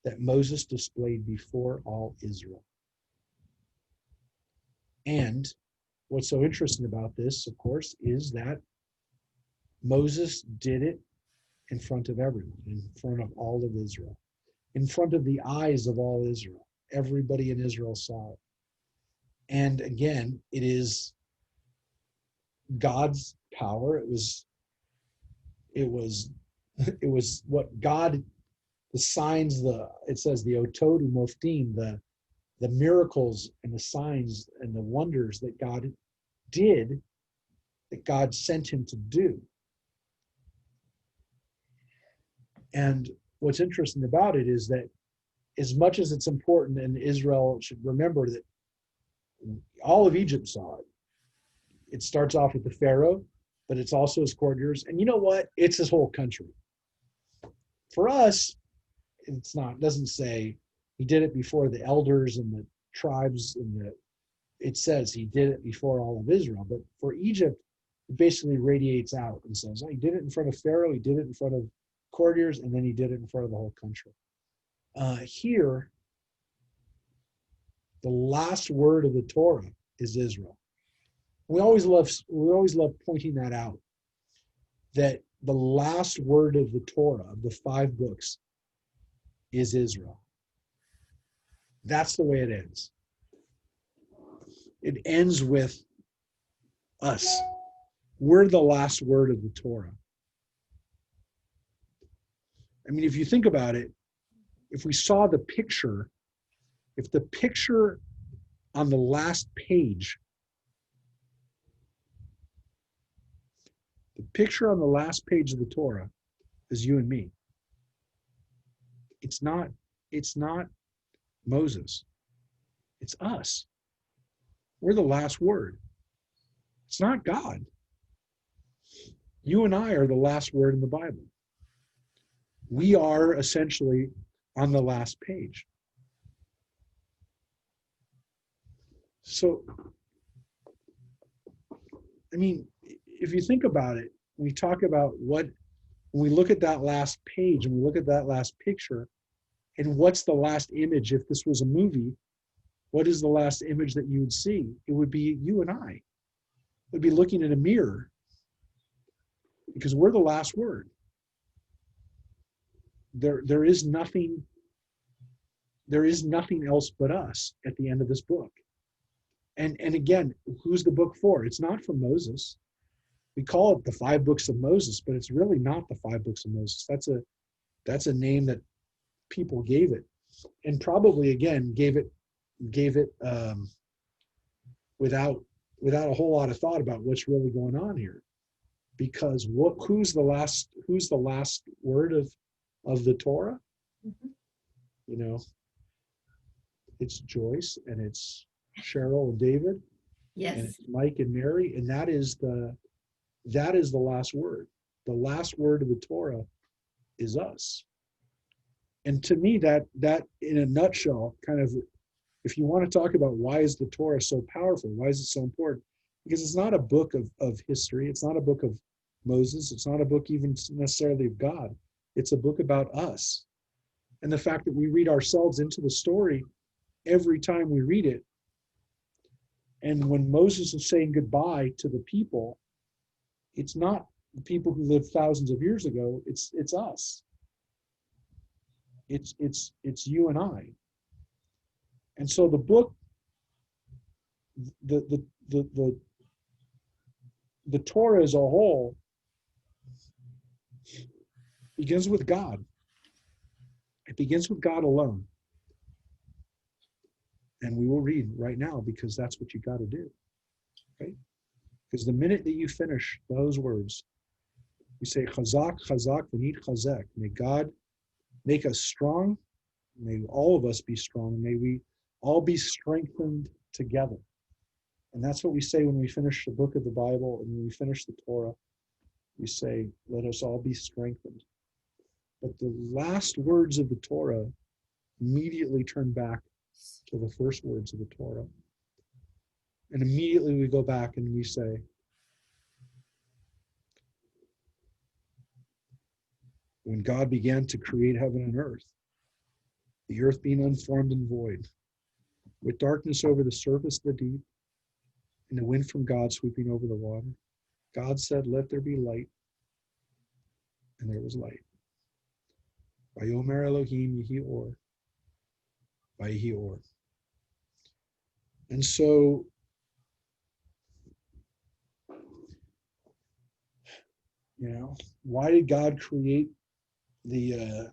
that Moses displayed before all Israel. And what's so interesting about this, of course, is that Moses did it in front of everyone, in front of all of Israel, in front of the eyes of all Israel. Everybody in Israel saw it. And again, it is God's power. It was what God, the signs, it says the Otod Moftim, the miracles and the signs and the wonders that God did, that God sent him to do. And what's interesting about it is that as much as it's important, and Israel should remember that all of Egypt saw it. It starts off with the Pharaoh, but it's also his courtiers. And you know what? It's his whole country. For us, it's not, it doesn't say he did it before the elders and the tribes it says he did it before all of Israel. But for Egypt, it basically radiates out and says, oh, he did it in front of Pharaoh, he did it in front of courtiers, and then he did it in front of the whole country. Here, the last word of the Torah is Israel. We always love pointing that out, that the last word of the Torah, of the 5 books, is Israel. That's the way it ends. It ends with us. We're the last word of the Torah. I mean, if you think about it, if we saw the picture, if the picture on the last page, the picture on the last page of the Torah is you and me. It's not Moses. It's us. We're the last word. It's not God. You and I are the last word in the Bible. We are essentially on the last page. So, I mean, if you think about it, we talk about when we look at that last page and we look at that last picture, and what's the last image? If this was a movie, what is the last image that you would see? It would be you and I. It would be looking in a mirror, because we're the last word. There is nothing else but us at the end of this book. And again, who's the book for? It's not for Moses. We call it the 5 books of Moses, but it's really not the 5 books of Moses. That's a name that people gave it, and probably again gave it without a whole lot of thought about what's really going on here. Because who's the last word of the Torah? Mhm. You know, it's Joyce and it's Cheryl and David, and Yes. it's Mike and Mary, and that is the last word. The last word of the Torah is us. And to me, that in a nutshell, kind of, if you want to talk about why is the Torah so powerful, why is it so important? Because it's not a book of history. It's not a book of Moses. It's not a book even necessarily of God. It's a book about us. And the fact that we read ourselves into the story every time we read it. And when Moses is saying goodbye to the people, it's not the people who lived thousands of years ago. It's us. It's you and I. And so the book, the Torah as a whole begins with God. It begins with God alone. And we will read right now, because that's what you got to do. Okay? Because the minute that you finish those words, you say, Chazak, Chazak, V'nit Chazek. May God make us strong May all of us be strong. May we all be strengthened together. And that's what we say when we finish the book of the Bible and when we finish the Torah. We say, let us all be strengthened. But the last words of the Torah immediately turn back to the first words of the Torah. And immediately we go back and we say, when God began to create heaven and earth, the earth being unformed and void, with darkness over the surface of the deep, and the wind from God sweeping over the water, God said, let there be light. And there was light. Vayomer Elohim Yehi Or. Vayehi Or. And so, why did God create the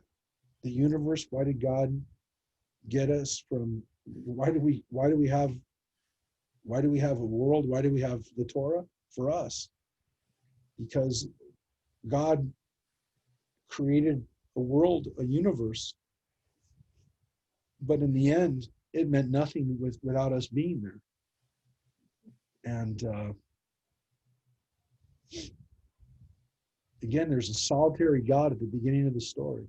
universe? Why did God get us from? Why do we have a world? Why do we have the Torah? For us, because God created a world, a universe, but in the end, it meant nothing without us being there. And again, there's a solitary God at the beginning of the story.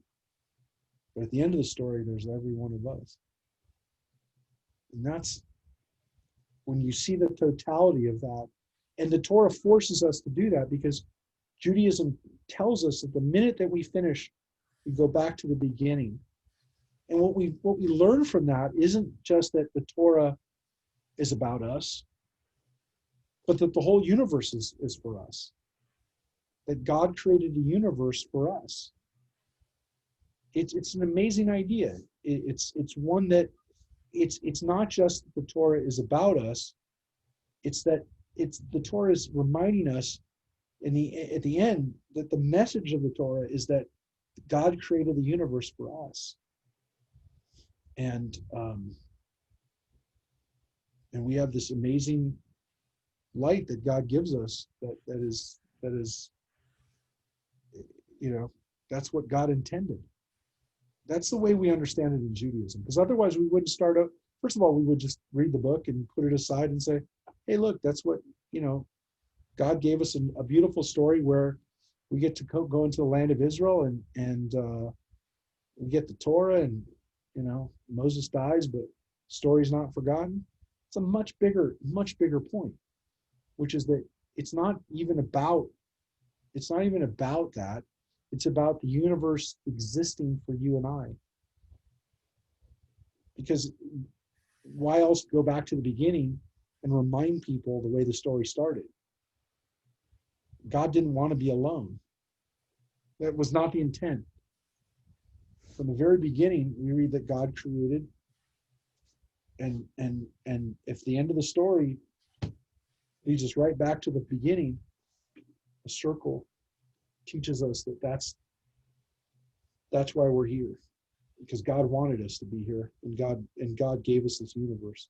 But at the end of the story, there's every one of us. And that's when you see the totality of that. And the Torah forces us to do that because Judaism tells us that the minute that we finish, we go back to the beginning. And what we learn from that isn't just that the Torah is about us, but that the whole universe is for us. That God created a universe for us. It's an amazing idea. It's one that it's not just that the Torah is about us. It's that the Torah is reminding us at the end that the message of the Torah is that God created the universe for us. And we have this amazing light that God gives us that is that's what God intended. That's the way we understand it in Judaism, because otherwise we wouldn't start out. First of all, we would just read the book and put it aside and say, hey, look, that's what, God gave us a beautiful story where we get to go into the land of Israel and we get the Torah and, Moses dies, but story's not forgotten. It's a much bigger point, which is that it's not even about that. It's about the universe existing for you and I. Because why else go back to the beginning and remind people the way the story started? God didn't want to be alone. That was not the intent. From the very beginning, we read that God created, and if the end of the story leads us right back to the beginning, a circle teaches us that that's why we're here, because God wanted us to be here, and God gave us this universe.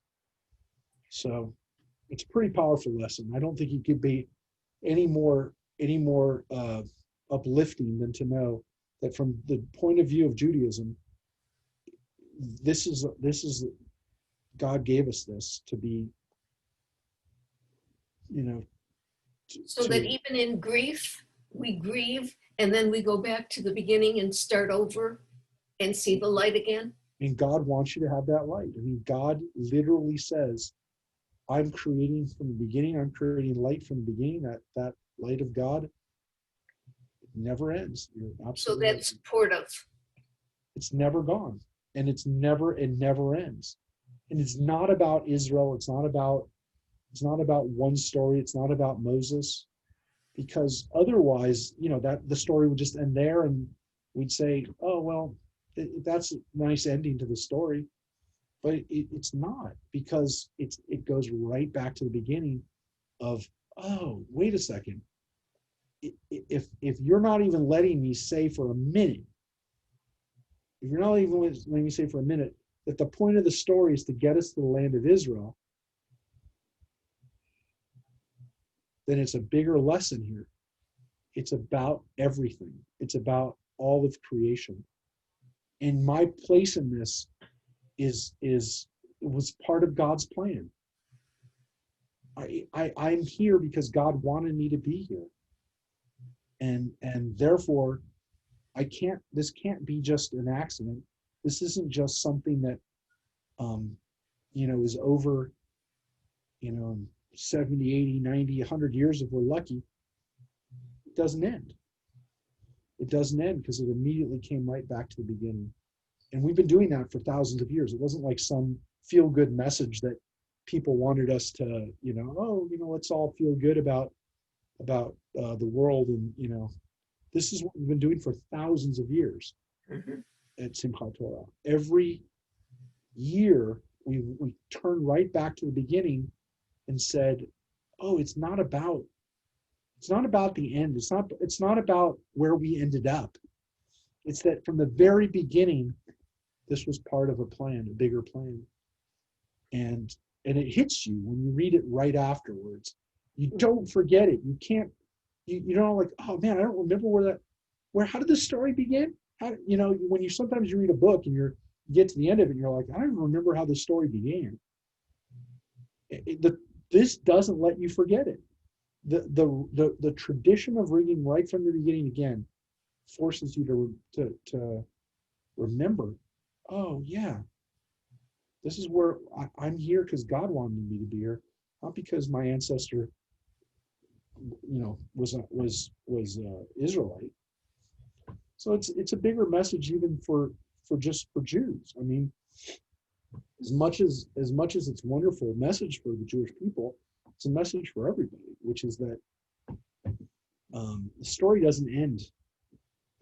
So it's a pretty powerful lesson. I don't think it could be any more uplifting than to know that from the point of view of Judaism, this is God gave us this to be, So that even in grief, we grieve and then we go back to the beginning and start over and see the light again. And God wants you to have that light. I mean, God literally says, I'm creating from the beginning, I'm creating light from the beginning. That light of God, it never ends. You're So absolutely right. that's supportive. It's never gone. And it never ends. And it's not about Israel. It's not about one story. It's not about Moses. Because otherwise, that the story would just end there and we'd say, oh, well, that's a nice ending to the story. But it's not, because it goes right back to the beginning of, oh, wait a second. If you're not even letting me say for a minute, if you're not even letting me say for a minute that the point of the story is to get us to the land of Israel, then it's a bigger lesson here. It's about everything. It's about all of creation. And my place in this was part of God's plan. I'm here because God wanted me to be here. And therefore this can't be just an accident. This isn't just something that is over 70, 80, 90, 100 years if we're lucky. It doesn't end. It doesn't end because it immediately came right back to the beginning. And we've been doing that for thousands of years. It wasn't like some feel-good message that people wanted us to, let's all feel good about the world. And, this is what we've been doing for thousands of years at Simchat Torah. Every year, we turn right back to the beginning and said, oh, it's not about the end. It's not about where we ended up. It's that from the very beginning, this was part of a plan, a bigger plan. And it hits you when you read it right afterwards. You don't forget it. You can't, you don't like, oh man, I don't remember how did this story begin? When sometimes you read a book and you get to the end of it and you're like, I don't even remember how this story began. This doesn't let you forget it. The tradition of reading right from the beginning again forces you to remember, oh yeah, this is where I'm here because God wanted me to be here, not because my ancestor was Israelite. So it's a bigger message even for Jews. I mean, as much as it's a wonderful message for the Jewish people, it's a message for everybody, which is that the story doesn't end.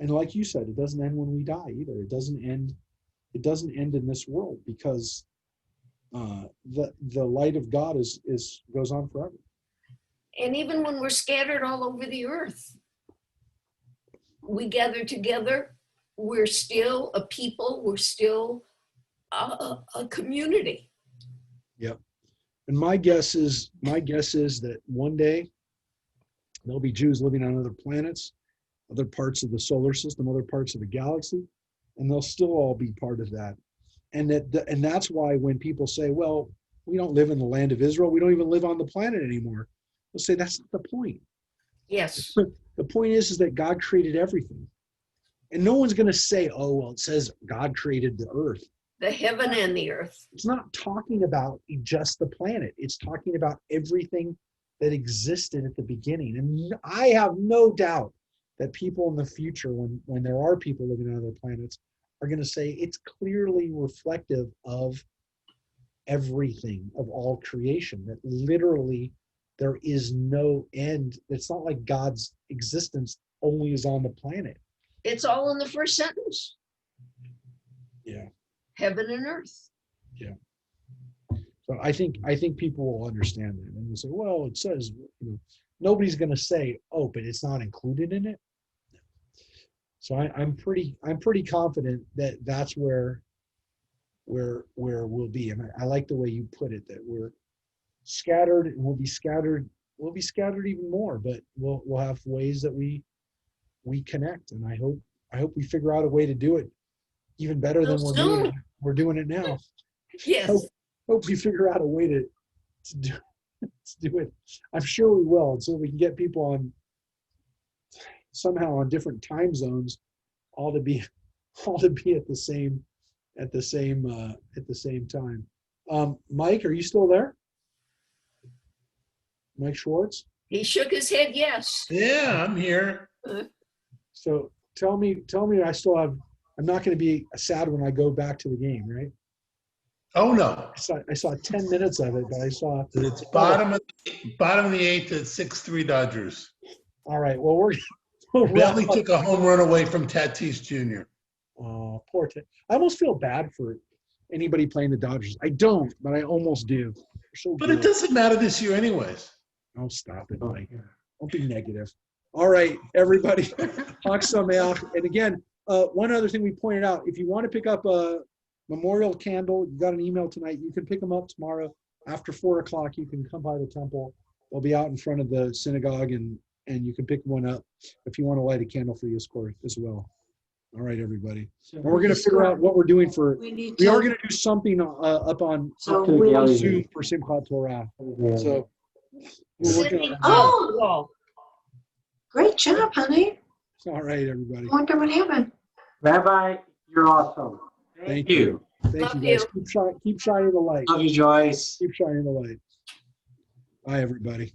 And like you said, it doesn't end when we die either. It doesn't end in this world because the light of God goes on forever. And even when we're scattered all over the earth, we gather together, we're still a people, we're still a community. Yep. And my guess is that one day there'll be Jews living on other planets, other parts of the solar system, other parts of the galaxy, and they'll still all be part of that. And that's why when people say, well, we don't live in the land of Israel, we don't even live on the planet anymore, we'll say that's not the point. Yes. The point is that God created everything. And no one's going to say, oh, well, it says God created the earth. The heaven and the earth. It's not talking about just the planet. It's talking about everything that existed at the beginning. And I have no doubt that people in the future, when there are people living on other planets, are going to say it's clearly reflective of everything, of all creation, that literally there is no end. It's not like God's existence only is on the planet. It's all in the first sentence. Yeah. Heaven and earth. Yeah. So I think people will understand that. And they say, well, it says, nobody's going to say, oh, but it's not included in it. So I'm pretty confident that that's where we'll be. And I like the way you put it, that we're scattered and we'll be scattered even more, but we'll have ways that we connect. And I hope we figure out a way to do it even better than we're doing it now. Yes. Hope we figure out a way to do it. I'm sure we will. And so we can get people somehow on different time zones, all to be at the same time. Mike, are you still there? Mike Schwartz? He shook his head yes. Yeah, I'm here. So tell me I'm not going to be sad when I go back to the game, right? Oh no. I saw 10 minutes of it, but I saw It's bottom of the eighth at 6-3 Dodgers. All right. Well, Bentley took a home run away from Tatis Jr. Oh, poor I almost feel bad for anybody playing the Dodgers. I don't, but I almost do. So But good. it doesn't matter this year anyways. Oh, stop it, Mike. Don't be negative. All right, everybody. Chag Sameach. And again, one other thing we pointed out, if you want to pick up a memorial candle, you got an email tonight, you can pick them up tomorrow after 4:00. You can come by the temple. They'll be out in front of the synagogue, and you can pick one up if you want to light a candle for Yizkor as well. All right, everybody. Well, we're going to figure out what we're doing for. We need We are to, going to do something up on so to the we, gallery. Zoom for Simchat Torah. So we're working on that. oh, great job, honey. All right, everybody. I wonder what happened. Rabbi, you're awesome. Thank you. Thank Love you, guys. you. Keep shining the light. Love you, Joyce. Keep shining the light. Bye, everybody.